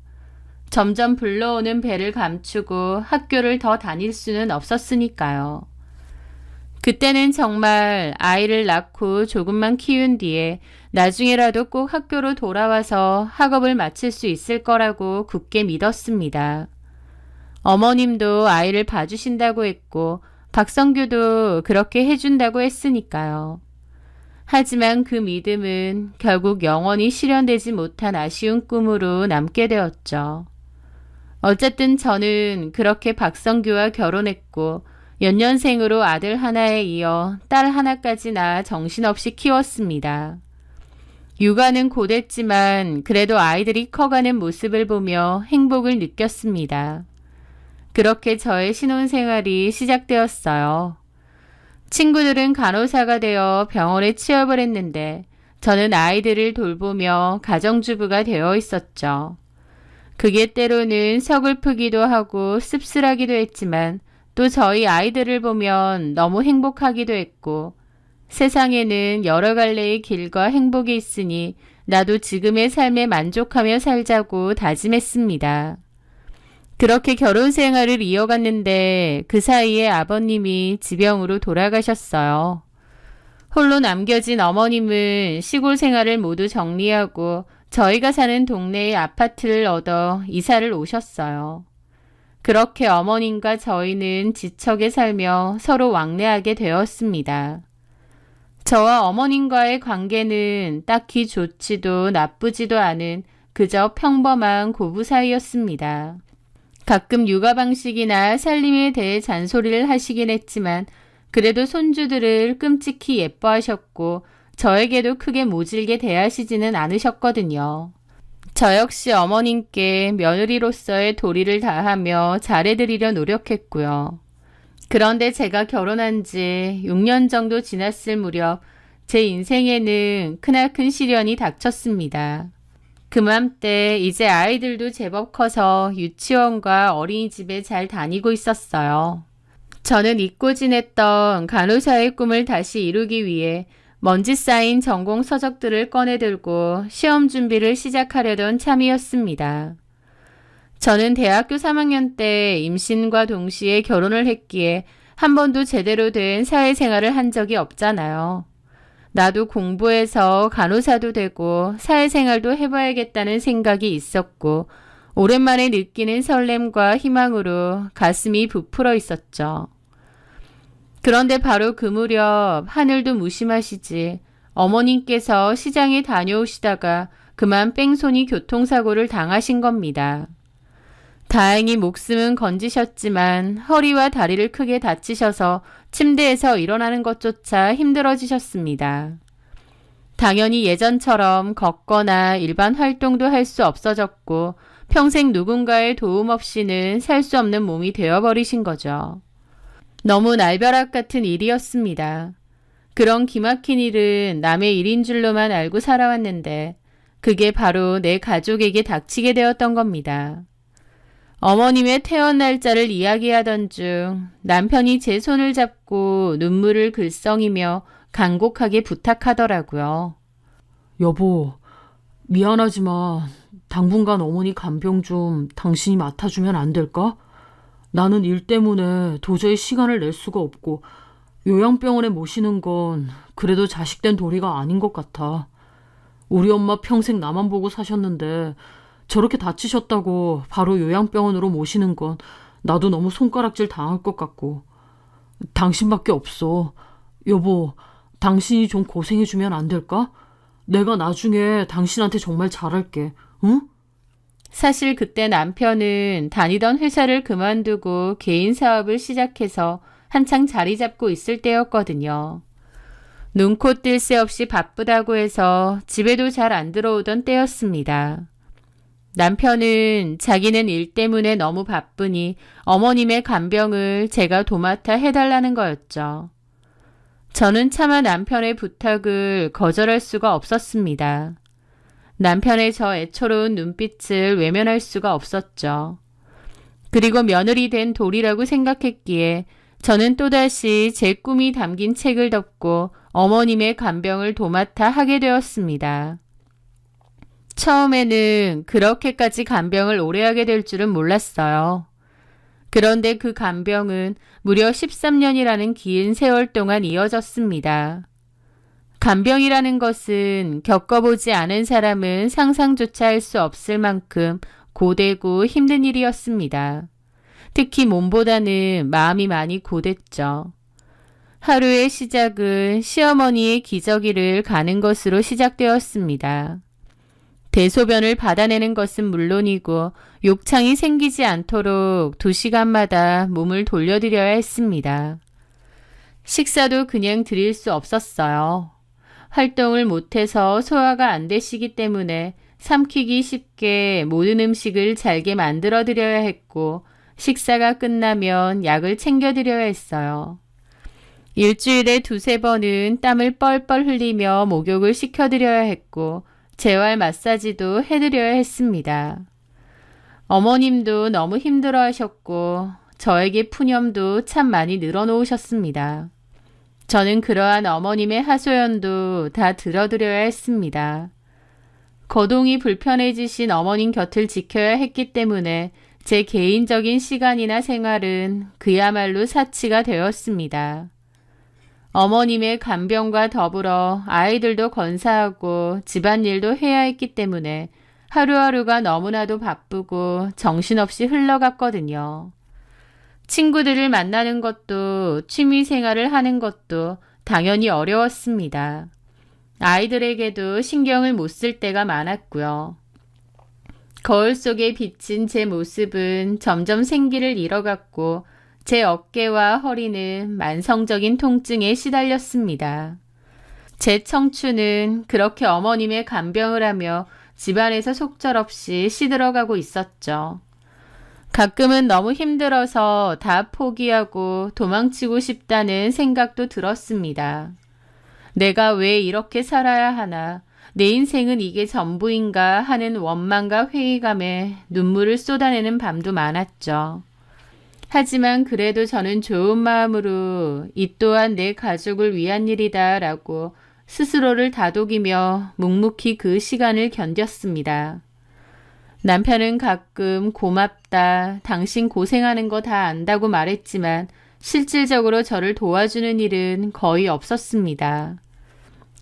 점점 불러오는 배를 감추고 학교를 더 다닐 수는 없었으니까요. 그때는 정말 아이를 낳고 조금만 키운 뒤에 나중에라도 꼭 학교로 돌아와서 학업을 마칠 수 있을 거라고 굳게 믿었습니다. 어머님도 아이를 봐주신다고 했고 박성규도 그렇게 해준다고 했으니까요. 하지만 그 믿음은 결국 영원히 실현되지 못한 아쉬운 꿈으로 남게 되었죠. 어쨌든 저는 그렇게 박성규와 결혼했고 연년생으로 아들 하나에 이어 딸 하나까지 낳아 정신없이 키웠습니다. 육아는 고됐지만 그래도 아이들이 커가는 모습을 보며 행복을 느꼈습니다. 그렇게 저의 신혼생활이 시작되었어요. 친구들은 간호사가 되어 병원에 취업을 했는데 저는 아이들을 돌보며 가정주부가 되어 있었죠. 그게 때로는 서글프기도 하고 씁쓸하기도 했지만 또 저희 아이들을 보면 너무 행복하기도 했고 세상에는 여러 갈래의 길과 행복이 있으니 나도 지금의 삶에 만족하며 살자고 다짐했습니다. 그렇게 결혼 생활을 이어갔는데 그 사이에 아버님이 지병으로 돌아가셨어요. 홀로 남겨진 어머님은 시골 생활을 모두 정리하고 저희가 사는 동네의 아파트를 얻어 이사를 오셨어요. 그렇게 어머님과 저희는 지척에 살며 서로 왕래하게 되었습니다. 저와 어머님과의 관계는 딱히 좋지도 나쁘지도 않은 그저 평범한 고부 사이였습니다. 가끔 육아 방식이나 살림에 대해 잔소리를 하시긴 했지만 그래도 손주들을 끔찍히 예뻐하셨고 저에게도 크게 모질게 대하시지는 않으셨거든요. 저 역시 어머님께 며느리로서의 도리를 다하며 잘해드리려 노력했고요. 그런데 제가 결혼한 지 6년 정도 지났을 무렵 제 인생에는 크나큰 시련이 닥쳤습니다. 그맘때 이제 아이들도 제법 커서 유치원과 어린이집에 잘 다니고 있었어요. 저는 잊고 지냈던 간호사의 꿈을 다시 이루기 위해 먼지 쌓인 전공 서적들을 꺼내들고 시험 준비를 시작하려던 참이었습니다. 저는 대학교 3학년 때 임신과 동시에 결혼을 했기에 한 번도 제대로 된 사회생활을 한 적이 없잖아요. 나도 공부해서 간호사도 되고 사회생활도 해봐야겠다는 생각이 있었고 오랜만에 느끼는 설렘과 희망으로 가슴이 부풀어 있었죠. 그런데 바로 그 무렵 하늘도 무심하시지 어머님께서 시장에 다녀오시다가 그만 뺑소니 교통사고를 당하신 겁니다. 다행히 목숨은 건지셨지만 허리와 다리를 크게 다치셔서 침대에서 일어나는 것조차 힘들어지셨습니다. 당연히 예전처럼 걷거나 일반 활동도 할 수 없어졌고 평생 누군가의 도움 없이는 살 수 없는 몸이 되어버리신 거죠. 너무 날벼락 같은 일이었습니다. 그런 기막힌 일은 남의 일인 줄로만 알고 살아왔는데 그게 바로 내 가족에게 닥치게 되었던 겁니다. 어머님의 퇴원 날짜를 이야기하던 중 남편이 제 손을 잡고 눈물을 글썽이며 간곡하게 부탁하더라고요. 여보, 미안하지만 당분간 어머니 간병 좀 당신이 맡아주면 안 될까? 나는 일 때문에 도저히 시간을 낼 수가 없고 요양병원에 모시는 건 그래도 자식된 도리가 아닌 것 같아. 우리 엄마 평생 나만 보고 사셨는데 저렇게 다치셨다고 바로 요양병원으로 모시는 건 나도 너무 손가락질 당할 것 같고. 당신밖에 없어. 여보, 당신이 좀 고생해주면 안 될까? 내가 나중에 당신한테 정말 잘할게. 응? 사실 그때 남편은 다니던 회사를 그만두고 개인 사업을 시작해서 한창 자리 잡고 있을 때였거든요. 눈코 뜰 새 없이 바쁘다고 해서 집에도 잘 안 들어오던 때였습니다. 남편은 자기는 일 때문에 너무 바쁘니 어머님의 간병을 제가 도맡아 해달라는 거였죠. 저는 차마 남편의 부탁을 거절할 수가 없었습니다. 남편의 저 애처로운 눈빛을 외면할 수가 없었죠. 그리고 며느리 된 도리라고 생각했기에 저는 또다시 제 꿈이 담긴 책을 덮고 어머님의 간병을 도맡아 하게 되었습니다. 처음에는 그렇게까지 간병을 오래 하게 될 줄은 몰랐어요. 그런데 그 간병은 무려 13년이라는 긴 세월 동안 이어졌습니다. 간병이라는 것은 겪어보지 않은 사람은 상상조차 할 수 없을 만큼 고되고 힘든 일이었습니다. 특히 몸보다는 마음이 많이 고됐죠. 하루의 시작은 시어머니의 기저귀를 가는 것으로 시작되었습니다. 대소변을 받아내는 것은 물론이고 욕창이 생기지 않도록 2시간마다 몸을 돌려드려야 했습니다. 식사도 그냥 드릴 수 없었어요. 활동을 못해서 소화가 안 되시기 때문에 삼키기 쉽게 모든 음식을 잘게 만들어 드려야 했고 식사가 끝나면 약을 챙겨 드려야 했어요. 일주일에 2-3번은 땀을 뻘뻘 흘리며 목욕을 시켜드려야 했고 재활 마사지도 해드려야 했습니다. 어머님도 너무 힘들어 하셨고 저에게 푸념도 참 많이 늘어놓으셨습니다. 저는 그러한 어머님의 하소연도 다 들어드려야 했습니다. 거동이 불편해지신 어머님 곁을 지켜야 했기 때문에 제 개인적인 시간이나 생활은 그야말로 사치가 되었습니다. 어머님의 간병과 더불어 아이들도 건사하고 집안일도 해야 했기 때문에 하루하루가 너무나도 바쁘고 정신없이 흘러갔거든요. 친구들을 만나는 것도 취미 생활을 하는 것도 당연히 어려웠습니다. 아이들에게도 신경을 못 쓸 때가 많았고요. 거울 속에 비친 제 모습은 점점 생기를 잃어갔고 제 어깨와 허리는 만성적인 통증에 시달렸습니다. 제 청춘은 그렇게 어머님의 간병을 하며 집안에서 속절없이 시들어가고 있었죠. 가끔은 너무 힘들어서 다 포기하고 도망치고 싶다는 생각도 들었습니다. 내가 왜 이렇게 살아야 하나, 내 인생은 이게 전부인가 하는 원망과 회의감에 눈물을 쏟아내는 밤도 많았죠. 하지만 그래도 저는 좋은 마음으로 이 또한 내 가족을 위한 일이다 라고 스스로를 다독이며 묵묵히 그 시간을 견뎠습니다. 남편은 가끔 고맙다, 당신 고생하는 거 다 안다고 말했지만 실질적으로 저를 도와주는 일은 거의 없었습니다.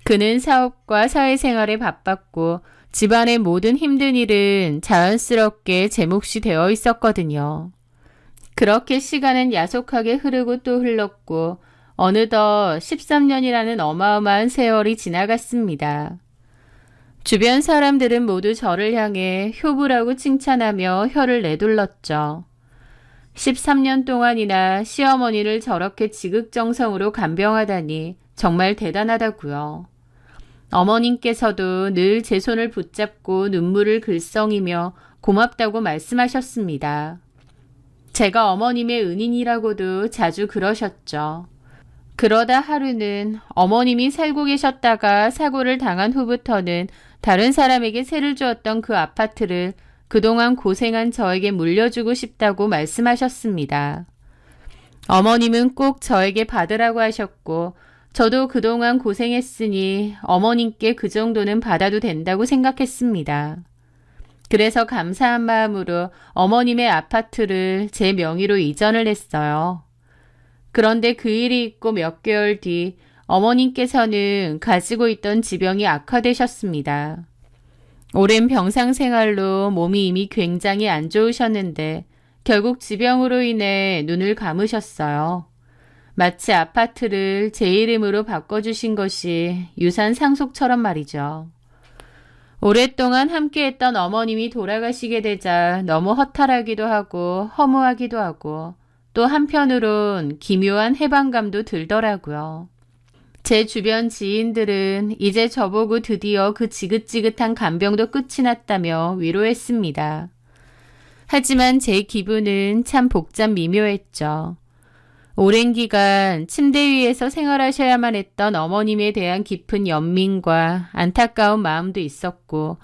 그는 사업과 사회생활에 바빴고 집안의 모든 힘든 일은 자연스럽게 제 몫이 되어 있었거든요. 그렇게 시간은 야속하게 흐르고 또 흘렀고 어느덧 13년이라는 어마어마한 세월이 지나갔습니다. 주변 사람들은 모두 저를 향해 효부라고 칭찬하며 혀를 내둘렀죠. 13년 동안이나 시어머니를 저렇게 지극정성으로 간병하다니 정말 대단하다고요. 어머님께서도 늘 제 손을 붙잡고 눈물을 글썽이며 고맙다고 말씀하셨습니다. 제가 어머님의 은인이라고도 자주 그러셨죠. 그러다 하루는 어머님이 살고 계셨다가 사고를 당한 후부터는 다른 사람에게 세를 주었던 그 아파트를 그동안 고생한 저에게 물려주고 싶다고 말씀하셨습니다. 어머님은 꼭 저에게 받으라고 하셨고 저도 그동안 고생했으니 어머님께 그 정도는 받아도 된다고 생각했습니다. 그래서 감사한 마음으로 어머님의 아파트를 제 명의로 이전을 했어요. 그런데 그 일이 있고 몇 개월 뒤 어머님께서는 가지고 있던 지병이 악화되셨습니다. 오랜 병상 생활로 몸이 이미 굉장히 안 좋으셨는데 결국 지병으로 인해 눈을 감으셨어요. 마치 아파트를 제 이름으로 바꿔주신 것이 유산 상속처럼 말이죠. 오랫동안 함께했던 어머님이 돌아가시게 되자 너무 허탈하기도 하고 허무하기도 하고 또 한편으론 기묘한 해방감도 들더라고요. 제 주변 지인들은 이제 저보고 드디어 그 지긋지긋한 간병도 끝이 났다며 위로했습니다. 하지만 제 기분은 참 복잡 미묘했죠. 오랜 기간 침대 위에서 생활하셔야만 했던 어머님에 대한 깊은 연민과 안타까운 마음도 있었고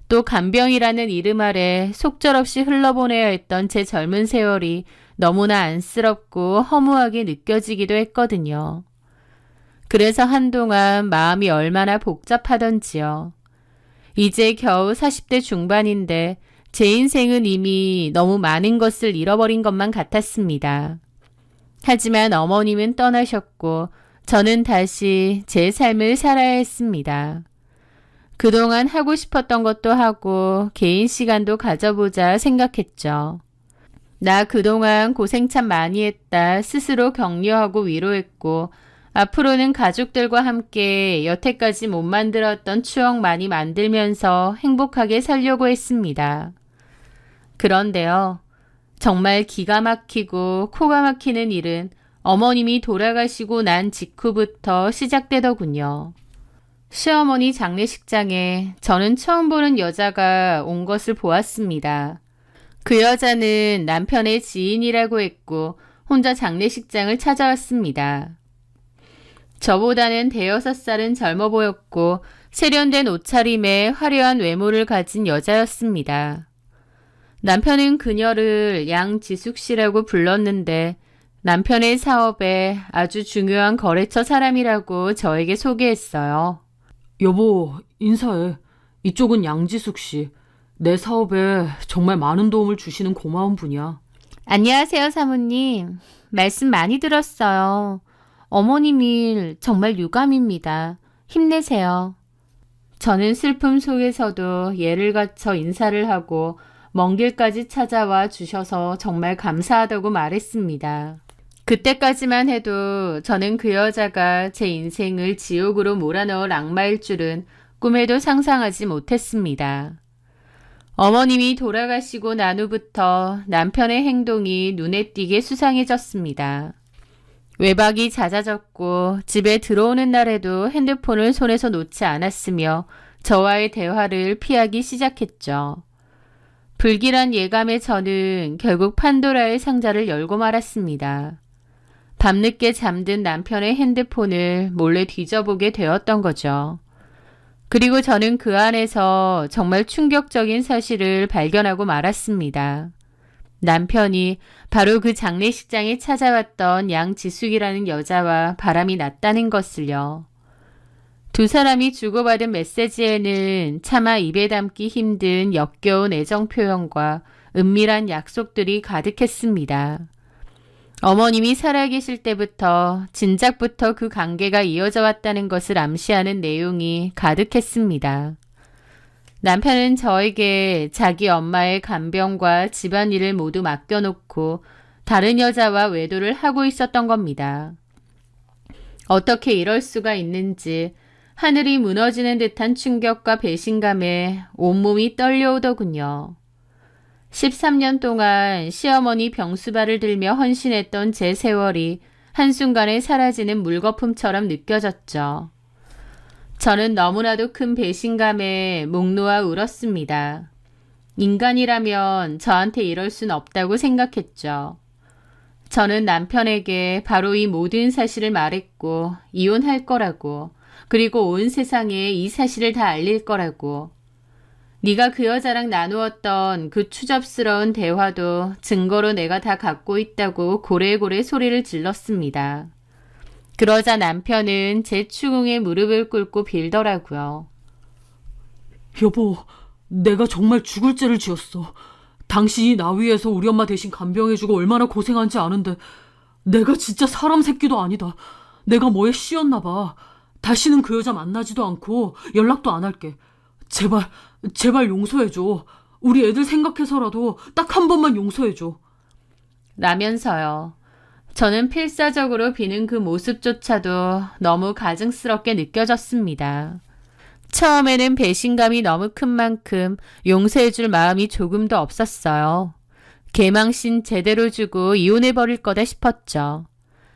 또 간병이라는 이름 아래 속절없이 흘러보내야 했던 제 젊은 세월이 너무나 안쓰럽고 허무하게 느껴지기도 했거든요. 그래서 한동안 마음이 얼마나 복잡하던지요. 이제 겨우 40대 중반인데 제 인생은 이미 너무 많은 것을 잃어버린 것만 같았습니다. 하지만 어머님은 떠나셨고 저는 다시 제 삶을 살아야 했습니다. 그동안 하고 싶었던 것도 하고 개인 시간도 가져보자 생각했죠. 나 그동안 고생 참 많이 했다 스스로 격려하고 위로했고 앞으로는 가족들과 함께 여태까지 못 만들었던 추억 많이 만들면서 행복하게 살려고 했습니다. 그런데요. 정말 기가 막히고 코가 막히는 일은 어머님이 돌아가시고 난 직후부터 시작되더군요. 시어머니 장례식장에 저는 처음 보는 여자가 온 것을 보았습니다. 그 여자는 남편의 지인이라고 했고 혼자 장례식장을 찾아왔습니다. 저보다는 5살은 젊어 보였고 세련된 옷차림에 화려한 외모를 가진 여자였습니다. 남편은 그녀를 양지숙 씨라고 불렀는데 남편의 사업에 아주 중요한 거래처 사람이라고 저에게 소개했어요. 여보, 인사해. 이쪽은 양지숙 씨. 내 사업에 정말 많은 도움을 주시는 고마운 분이야. 안녕하세요, 사모님. 말씀 많이 들었어요. 어머님 일 정말 유감입니다. 힘내세요. 저는 슬픔 속에서도 예를 갖춰 인사를 하고 먼 길까지 찾아와 주셔서 정말 감사하다고 말했습니다. 그때까지만 해도 저는 그 여자가 제 인생을 지옥으로 몰아넣을 악마일 줄은 꿈에도 상상하지 못했습니다. 어머님이 돌아가시고 난 후부터 남편의 행동이 눈에 띄게 수상해졌습니다. 외박이 잦아졌고 집에 들어오는 날에도 핸드폰을 손에서 놓지 않았으며 저와의 대화를 피하기 시작했죠. 불길한 예감에 저는 결국 판도라의 상자를 열고 말았습니다. 밤늦게 잠든 남편의 핸드폰을 몰래 뒤져보게 되었던 거죠. 그리고 저는 그 안에서 정말 충격적인 사실을 발견하고 말았습니다. 남편이 바로 그 장례식장에 찾아왔던 양지숙이라는 여자와 바람이 났다는 것을요. 두 사람이 주고받은 메시지에는 차마 입에 담기 힘든 역겨운 애정 표현과 은밀한 약속들이 가득했습니다. 어머님이 살아계실 때부터 진작부터 그 관계가 이어져 왔다는 것을 암시하는 내용이 가득했습니다. 남편은 저에게 자기 엄마의 간병과 집안일을 모두 맡겨놓고 다른 여자와 외도를 하고 있었던 겁니다. 어떻게 이럴 수가 있는지 하늘이 무너지는 듯한 충격과 배신감에 온몸이 떨려오더군요. 13년 동안 시어머니 병수발을 들며 헌신했던 제 세월이 한순간에 사라지는 물거품처럼 느껴졌죠. 저는 너무나도 큰 배신감에 목 놓아 울었습니다. 인간이라면 저한테 이럴 순 없다고 생각했죠. 저는 남편에게 바로 이 모든 사실을 말했고 이혼할 거라고, 그리고 온 세상에 이 사실을 다 알릴 거라고. 네가 그 여자랑 나누었던 그 추접스러운 대화도 증거로 내가 다 갖고 있다고 고래고래 소리를 질렀습니다. 그러자 남편은 제 추궁에 무릎을 꿇고 빌더라고요. 여보, 내가 정말 죽을 죄를 지었어. 당신이 나 위해서 우리 엄마 대신 간병해주고 얼마나 고생한지 아는데 내가 진짜 사람 새끼도 아니다. 내가 뭐에 씌였나 봐. 다시는 그 여자 만나지도 않고 연락도 안 할게. 제발 용서해줘. 우리 애들 생각해서라도 딱 한 번만 용서해줘. 라면서요. 저는 필사적으로 비는 그 모습조차도 너무 가증스럽게 느껴졌습니다. 처음에는 배신감이 너무 큰 만큼 용서해줄 마음이 조금도 없었어요. 개망신 제대로 주고 이혼해버릴 거다 싶었죠.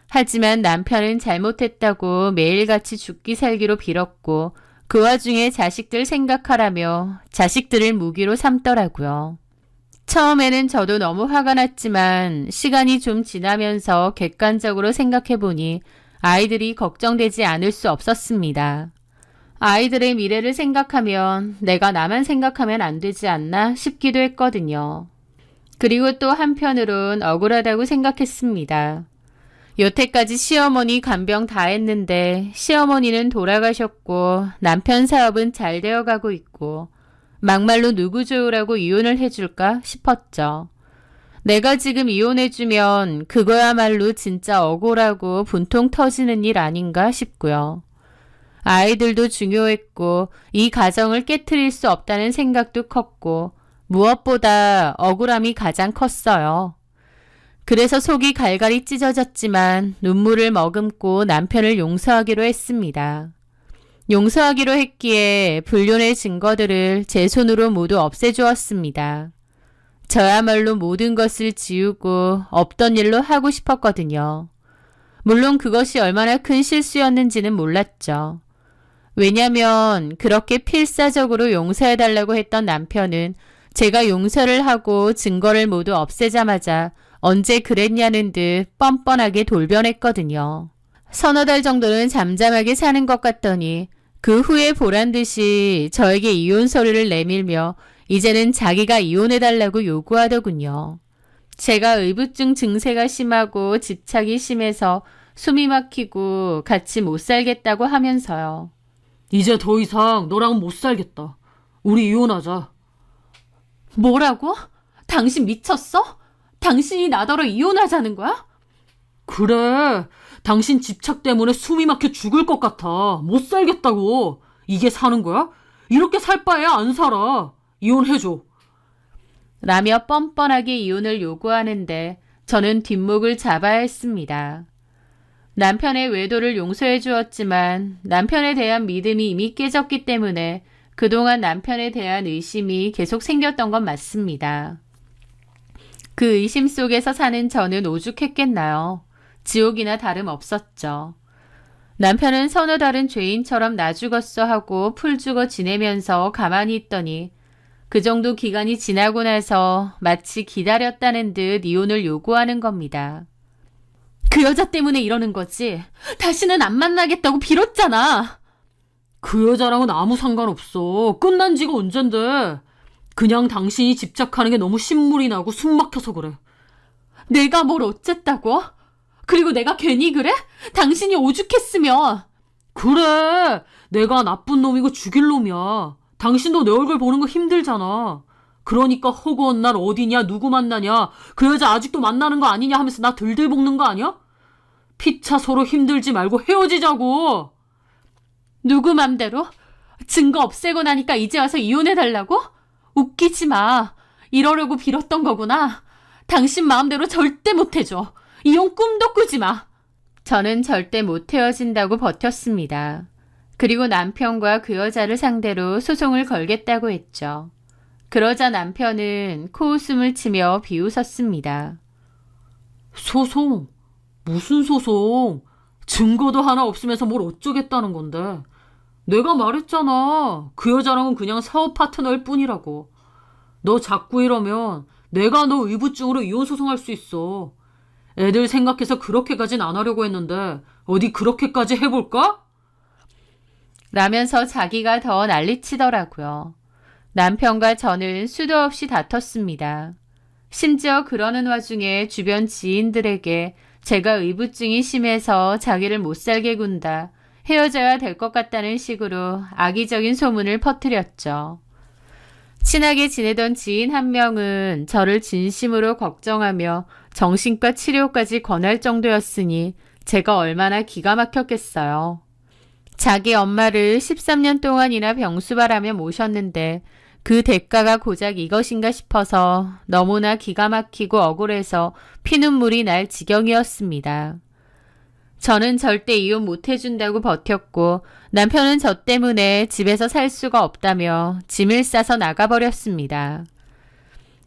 하지만 남편은 잘못했다고 매일같이 죽기 살기로 빌었고 그 와중에 자식들 생각하라며 자식들을 무기로 삼더라고요. 처음에는 저도 너무 화가 났지만 시간이 좀 지나면서 객관적으로 생각해보니 아이들이 걱정되지 않을 수 없었습니다. 아이들의 미래를 생각하면 내가 나만 생각하면 안 되지 않나 싶기도 했거든요. 그리고 또 한편으론 억울하다고 생각했습니다. 여태까지 시어머니 간병 다 했는데 시어머니는 돌아가셨고 남편 사업은 잘 되어가고 있고 막말로 누구 좋으라고 이혼을 해줄까 싶었죠. 내가 지금 이혼해주면 그거야말로 진짜 억울하고 분통 터지는 일 아닌가 싶고요. 아이들도 중요했고 이 가정을 깨트릴 수 없다는 생각도 컸고 무엇보다 억울함이 가장 컸어요. 그래서 속이 갈갈이 찢어졌지만 눈물을 머금고 남편을 용서하기로 했습니다. 용서하기로 했기에 불륜의 증거들을 제 손으로 모두 없애주었습니다. 저야말로 모든 것을 지우고 없던 일로 하고 싶었거든요. 물론 그것이 얼마나 큰 실수였는지는 몰랐죠. 왜냐면 그렇게 필사적으로 용서해달라고 했던 남편은 제가 용서를 하고 증거를 모두 없애자마자 언제 그랬냐는 듯 뻔뻔하게 돌변했거든요. 서너 달 정도는 잠잠하게 사는 것 같더니 그 후에 보란듯이 저에게 이혼 서류를 내밀며 이제는 자기가 이혼해달라고 요구하더군요. 제가 의부증 증세가 심하고 집착이 심해서 숨이 막히고 같이 못 살겠다고 하면서요. 이제 더 이상 너랑은 못 살겠다. 우리 이혼하자. 뭐라고? 당신 미쳤어? 당신이 나더러 이혼하자는 거야? 그래. 당신 집착 때문에 숨이 막혀 죽을 것 같아. 못 살겠다고. 이게 사는 거야? 이렇게 살 바에야 안 살아. 이혼해줘. 라며 뻔뻔하게 이혼을 요구하는데 저는 뒷목을 잡아야 했습니다. 남편의 외도를 용서해 주었지만 남편에 대한 믿음이 이미 깨졌기 때문에 그동안 남편에 대한 의심이 계속 생겼던 건 맞습니다. 그 의심 속에서 사는 저는 오죽했겠나요? 지옥이나 다름없었죠. 남편은 서너 달은 죄인처럼 나 죽었어 하고 풀 죽어 지내면서 가만히 있더니 그 정도 기간이 지나고 나서 마치 기다렸다는 듯 이혼을 요구하는 겁니다. 그 여자 때문에 이러는 거지. 다시는 안 만나겠다고 빌었잖아. 그 여자랑은 아무 상관없어. 끝난 지가 언젠데. 그냥 당신이 집착하는 게 너무 신물이 나고 숨 막혀서 그래. 내가 뭘 어쨌다고? 그리고 내가 괜히 그래? 당신이 오죽했으면. 그래. 내가 나쁜 놈이고 죽일 놈이야. 당신도 내 얼굴 보는 거 힘들잖아. 그러니까 허구한 날 어디냐, 누구 만나냐, 그 여자 아직도 만나는 거 아니냐 하면서 나 들들 볶는 거 아니야? 피차 서로 힘들지 말고 헤어지자고. 누구 맘대로? 증거 없애고 나니까 이제 와서 이혼해달라고? 웃기지 마. 이러려고 빌었던 거구나. 당신 마음대로 절대 못 해줘. 이혼 꿈도 꾸지 마. 저는 절대 못 헤어진다고 버텼습니다. 그리고 남편과 그 여자를 상대로 소송을 걸겠다고 했죠. 그러자 남편은 코웃음을 치며 비웃었습니다. 소송? 무슨 소송? 증거도 하나 없으면서 뭘 어쩌겠다는 건데. 내가 말했잖아. 그 여자랑은 그냥 사업 파트너일 뿐이라고. 너 자꾸 이러면 내가 너 의부증으로 이혼 소송할 수 있어. 애들 생각해서 그렇게까진 안 하려고 했는데 어디 그렇게까지 해볼까? 라면서 자기가 더 난리치더라고요. 남편과 저는 수도 없이 다퉜습니다. 심지어 그러는 와중에 주변 지인들에게 제가 의부증이 심해서 자기를 못 살게 군다, 헤어져야 될 것 같다는 식으로 악의적인 소문을 퍼뜨렸죠. 친하게 지내던 지인 한 명은 저를 진심으로 걱정하며 정신과 치료까지 권할 정도였으니 제가 얼마나 기가 막혔겠어요. 자기 엄마를 13년 동안이나 병수발하며 모셨는데 그 대가가 고작 이것인가 싶어서 너무나 기가 막히고 억울해서 피눈물이 날 지경이었습니다. 저는 절대 이혼 못 해준다고 버텼고 남편은 저 때문에 집에서 살 수가 없다며 짐을 싸서 나가버렸습니다.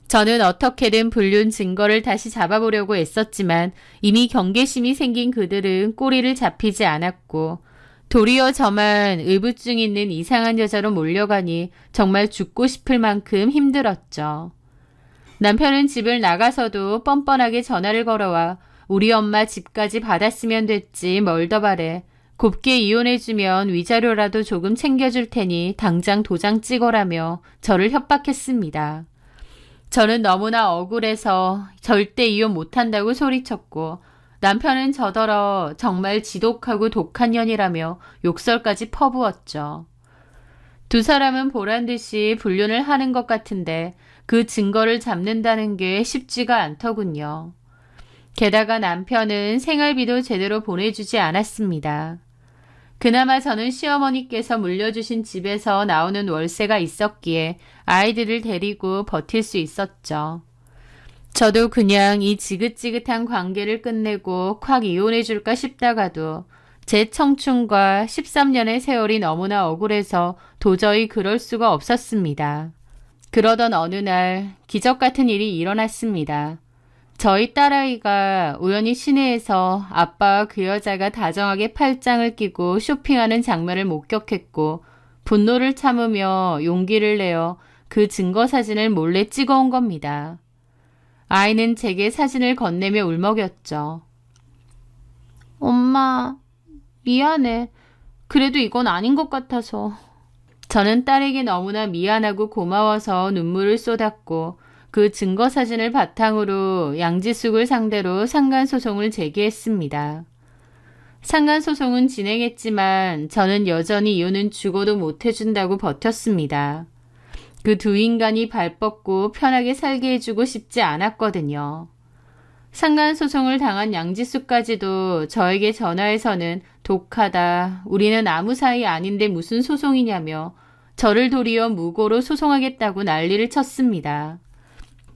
저는 어떻게든 불륜 증거를 다시 잡아보려고 애썼지만 이미 경계심이 생긴 그들은 꼬리를 잡히지 않았고 도리어 저만 의부증 있는 이상한 여자로 몰려가니 정말 죽고 싶을 만큼 힘들었죠. 남편은 집을 나가서도 뻔뻔하게 전화를 걸어와 우리 엄마 집까지 받았으면 됐지 뭘 더 바래. 곱게 이혼해주면 위자료라도 조금 챙겨줄 테니 당장 도장 찍어라며 저를 협박했습니다. 저는 너무나 억울해서 절대 이혼 못한다고 소리쳤고 남편은 저더러 정말 지독하고 독한 년이라며 욕설까지 퍼부었죠. 두 사람은 보란듯이 불륜을 하는 것 같은데 그 증거를 잡는다는 게 쉽지가 않더군요. 게다가 남편은 생활비도 제대로 보내주지 않았습니다. 그나마 저는 시어머니께서 물려주신 집에서 나오는 월세가 있었기에 아이들을 데리고 버틸 수 있었죠. 저도 그냥 이 지긋지긋한 관계를 끝내고 콱 이혼해줄까 싶다가도 제 청춘과 13년의 세월이 너무나 억울해서 도저히 그럴 수가 없었습니다. 그러던 어느 날 기적 같은 일이 일어났습니다. 저희 딸아이가 우연히 시내에서 아빠와 그 여자가 다정하게 팔짱을 끼고 쇼핑하는 장면을 목격했고 분노를 참으며 용기를 내어 그 증거 사진을 몰래 찍어온 겁니다. 아이는 제게 사진을 건네며 울먹였죠. 엄마, 미안해. 그래도 이건 아닌 것 같아서. 저는 딸에게 너무나 미안하고 고마워서 눈물을 쏟았고 그 증거 사진을 바탕으로 양지숙을 상대로 상간소송을 제기했습니다. 상간소송은 진행했지만 저는 여전히 이혼은 죽어도 못 해준다고 버텼습니다. 그 두 인간이 발 뻗고 편하게 살게 해주고 싶지 않았거든요. 상간소송을 당한 양지숙까지도 저에게 전화해서는 독하다, 우리는 아무 사이 아닌데 무슨 소송이냐며 저를 도리어 무고로 소송하겠다고 난리를 쳤습니다.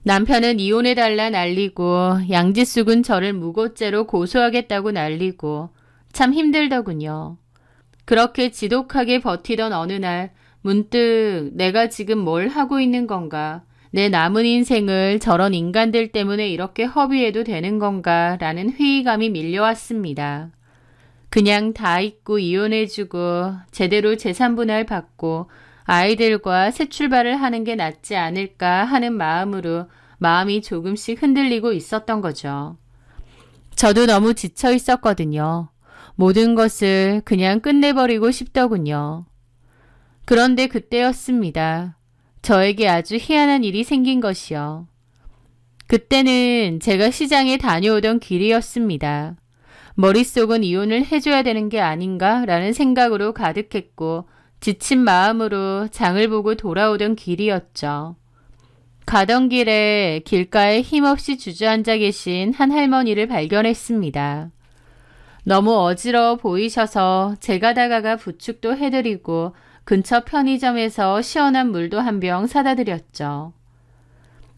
남편은 이혼해달라 난리고 양지숙은 저를 무고죄로 고소하겠다고 난리고 참 힘들더군요. 그렇게 지독하게 버티던 어느 날 문득 내가 지금 뭘 하고 있는 건가? 내 남은 인생을 저런 인간들 때문에 이렇게 허비해도 되는 건가? 라는 회의감이 밀려왔습니다. 그냥 다 잊고 이혼해주고 제대로 재산분할 받고 아이들과 새 출발을 하는 게 낫지 않을까 하는 마음으로 마음이 조금씩 흔들리고 있었던 거죠. 저도 너무 지쳐 있었거든요. 모든 것을 그냥 끝내버리고 싶더군요. 그런데 그때였습니다. 저에게 아주 희한한 일이 생긴 것이요. 그때는 제가 시장에 다녀오던 길이었습니다. 머릿속은 이혼을 해줘야 되는 게 아닌가 라는 생각으로 가득했고 지친 마음으로 장을 보고 돌아오던 길이었죠. 가던 길에 길가에 힘없이 주저앉아 계신 한 할머니를 발견했습니다. 너무 어지러워 보이셔서 제가 다가가 부축도 해드리고 근처 편의점에서 시원한 물도 한 병 사다 드렸죠.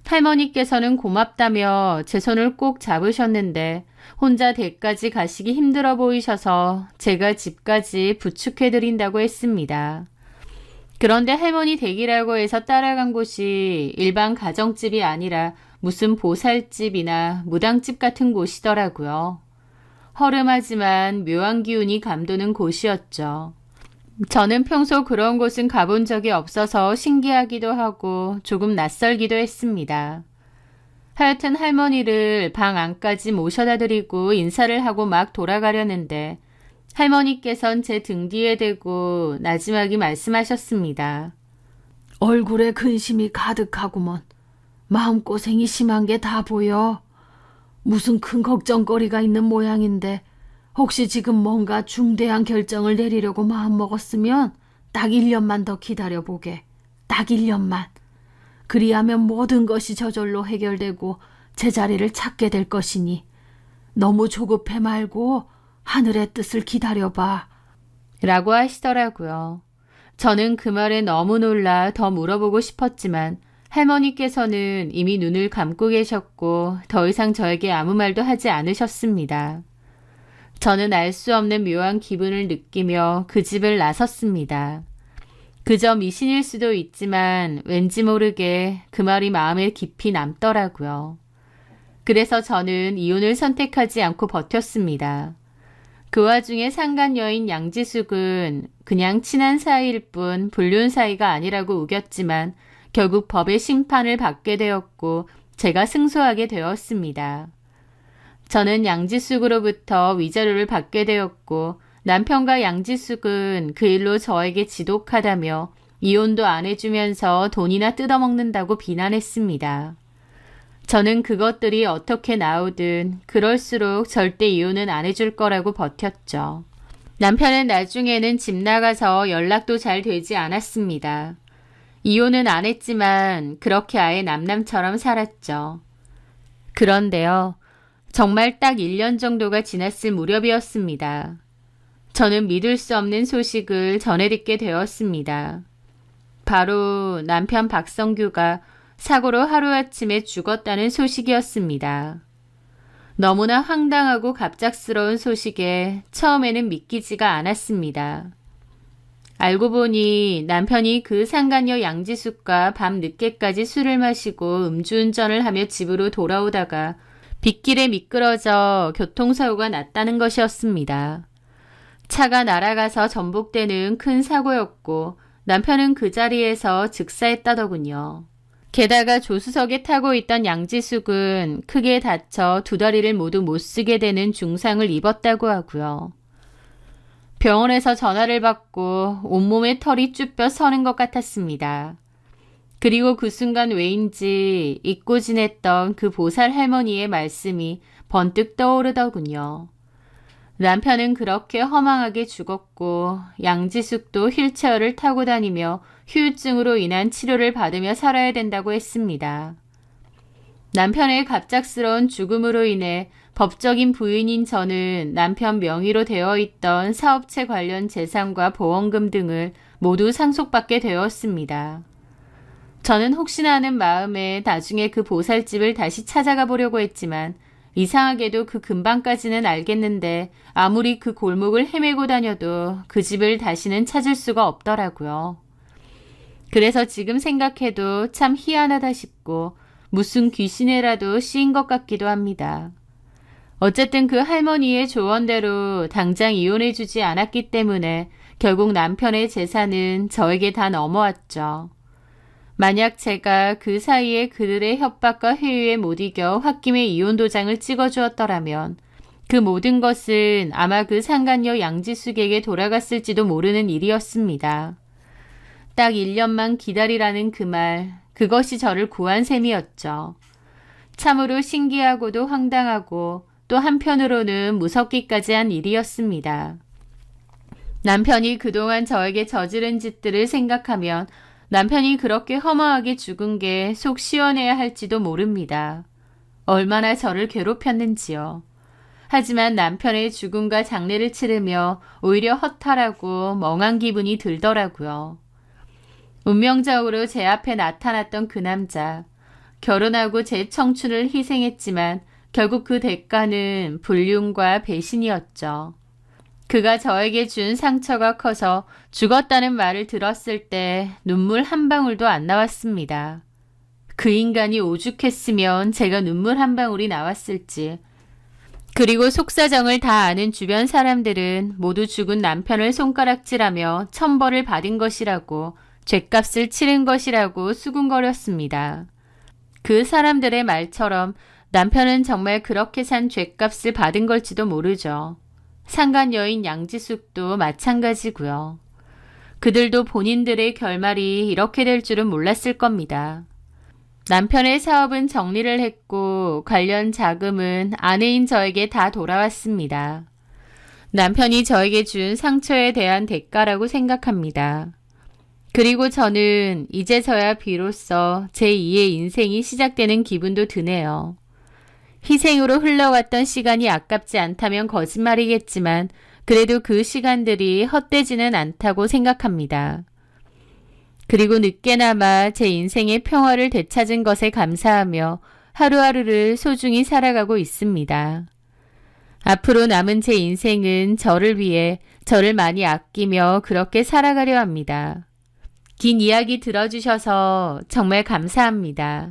할머니께서는 고맙다며 제 손을 꼭 잡으셨는데 혼자 댁까지 가시기 힘들어 보이셔서 제가 집까지 부축해드린다고 했습니다. 그런데 할머니 댁이라고 해서 따라간 곳이 일반 가정집이 아니라 무슨 보살집이나 무당집 같은 곳이더라고요. 허름하지만 묘한 기운이 감도는 곳이었죠. 저는 평소 그런 곳은 가본 적이 없어서 신기하기도 하고 조금 낯설기도 했습니다. 하여튼 할머니를 방 안까지 모셔다 드리고 인사를 하고 막 돌아가려는데 할머니께선 제 등 뒤에 대고 나지막이 말씀하셨습니다. 얼굴에 근심이 가득하구먼. 마음고생이 심한 게 다 보여. 무슨 큰 걱정거리가 있는 모양인데 혹시 지금 뭔가 중대한 결정을 내리려고 마음먹었으면 딱 1년만 더 기다려보게. 딱 1년만. 그리하면 모든 것이 저절로 해결되고 제자리를 찾게 될 것이니 너무 조급해 말고 하늘의 뜻을 기다려봐. 라고 하시더라고요. 저는 그 말에 너무 놀라 더 물어보고 싶었지만 할머니께서는 이미 눈을 감고 계셨고 더 이상 저에게 아무 말도 하지 않으셨습니다. 저는 알 수 없는 묘한 기분을 느끼며 그 집을 나섰습니다. 그저 미신일 수도 있지만 왠지 모르게 그 말이 마음에 깊이 남더라고요. 그래서 저는 이혼을 선택하지 않고 버텼습니다. 그 와중에 상간 여인 양지숙은 그냥 친한 사이일 뿐 불륜 사이가 아니라고 우겼지만 결국 법의 심판을 받게 되었고 제가 승소하게 되었습니다. 저는 양지숙으로부터 위자료를 받게 되었고 남편과 양지숙은 그 일로 저에게 지독하다며 이혼도 안 해주면서 돈이나 뜯어먹는다고 비난했습니다. 저는 그것들이 어떻게 나오든 그럴수록 절대 이혼은 안 해줄 거라고 버텼죠. 남편은 나중에는 집 나가서 연락도 잘 되지 않았습니다. 이혼은 안 했지만 그렇게 아예 남남처럼 살았죠. 그런데요, 정말 딱 1년 정도가 지났을 무렵이었습니다. 저는 믿을 수 없는 소식을 전해 듣게 되었습니다. 바로 남편 박성규가 사고로 하루아침에 죽었다는 소식이었습니다. 너무나 황당하고 갑작스러운 소식에 처음에는 믿기지가 않았습니다. 알고 보니 남편이 그 상간녀 양지숙과 밤 늦게까지 술을 마시고 음주운전을 하며 집으로 돌아오다가 빗길에 미끄러져 교통사고가 났다는 것이었습니다. 차가 날아가서 전복되는 큰 사고였고 남편은 그 자리에서 즉사했다더군요. 게다가 조수석에 타고 있던 양지숙은 크게 다쳐 두 다리를 모두 못 쓰게 되는 중상을 입었다고 하고요. 병원에서 전화를 받고 온몸에 털이 쭈뼛 서는 것 같았습니다. 그리고 그 순간 왜인지 잊고 지냈던 그 보살 할머니의 말씀이 번뜩 떠오르더군요. 남편은 그렇게 허망하게 죽었고 양지숙도 휠체어를 타고 다니며 후유증으로 인한 치료를 받으며 살아야 된다고 했습니다. 남편의 갑작스러운 죽음으로 인해 법적인 부인인 저는 남편 명의로 되어 있던 사업체 관련 재산과 보험금 등을 모두 상속받게 되었습니다. 저는 혹시나 하는 마음에 나중에 그 보살집을 다시 찾아가 보려고 했지만 이상하게도 그 근방까지는 알겠는데 아무리 그 골목을 헤매고 다녀도 그 집을 다시는 찾을 수가 없더라고요. 그래서 지금 생각해도 참 희한하다 싶고 무슨 귀신에라도 씌인 것 같기도 합니다. 어쨌든 그 할머니의 조언대로 당장 이혼해주지 않았기 때문에 결국 남편의 재산은 저에게 다 넘어왔죠. 만약 제가 그 사이에 그들의 협박과 회유에 못 이겨 홧김에 이혼 도장을 찍어주었더라면 그 모든 것은 아마 그 상간녀 양지숙에게 돌아갔을지도 모르는 일이었습니다. 딱 1년만 기다리라는 그 말, 그것이 저를 구한 셈이었죠. 참으로 신기하고도 황당하고 또 한편으로는 무섭기까지 한 일이었습니다. 남편이 그동안 저에게 저지른 짓들을 생각하면 남편이 그렇게 허무하게 죽은 게 속 시원해야 할지도 모릅니다. 얼마나 저를 괴롭혔는지요. 하지만 남편의 죽음과 장례를 치르며 오히려 허탈하고 멍한 기분이 들더라고요. 운명적으로 제 앞에 나타났던 그 남자, 결혼하고 제 청춘을 희생했지만 결국 그 대가는 불륜과 배신이었죠. 그가 저에게 준 상처가 커서 죽었다는 말을 들었을 때 눈물 한 방울도 안 나왔습니다. 그 인간이 오죽했으면 제가 눈물 한 방울이 나왔을지. 그리고 속사정을 다 아는 주변 사람들은 모두 죽은 남편을 손가락질하며 천벌을 받은 것이라고, 죗값을 치른 것이라고 수군거렸습니다. 그 사람들의 말처럼 남편은 정말 그렇게 산 죗값을 받은 걸지도 모르죠. 상간 여인 양지숙도 마찬가지고요. 그들도 본인들의 결말이 이렇게 될 줄은 몰랐을 겁니다. 남편의 사업은 정리를 했고 관련 자금은 아내인 저에게 다 돌아왔습니다. 남편이 저에게 준 상처에 대한 대가라고 생각합니다. 그리고 저는 이제서야 비로소 제2의 인생이 시작되는 기분도 드네요. 희생으로 흘러갔던 시간이 아깝지 않다면 거짓말이겠지만 그래도 그 시간들이 헛되지는 않다고 생각합니다. 그리고 늦게나마 제 인생의 평화를 되찾은 것에 감사하며 하루하루를 소중히 살아가고 있습니다. 앞으로 남은 제 인생은 저를 위해 저를 많이 아끼며 그렇게 살아가려 합니다. 긴 이야기 들어주셔서 정말 감사합니다.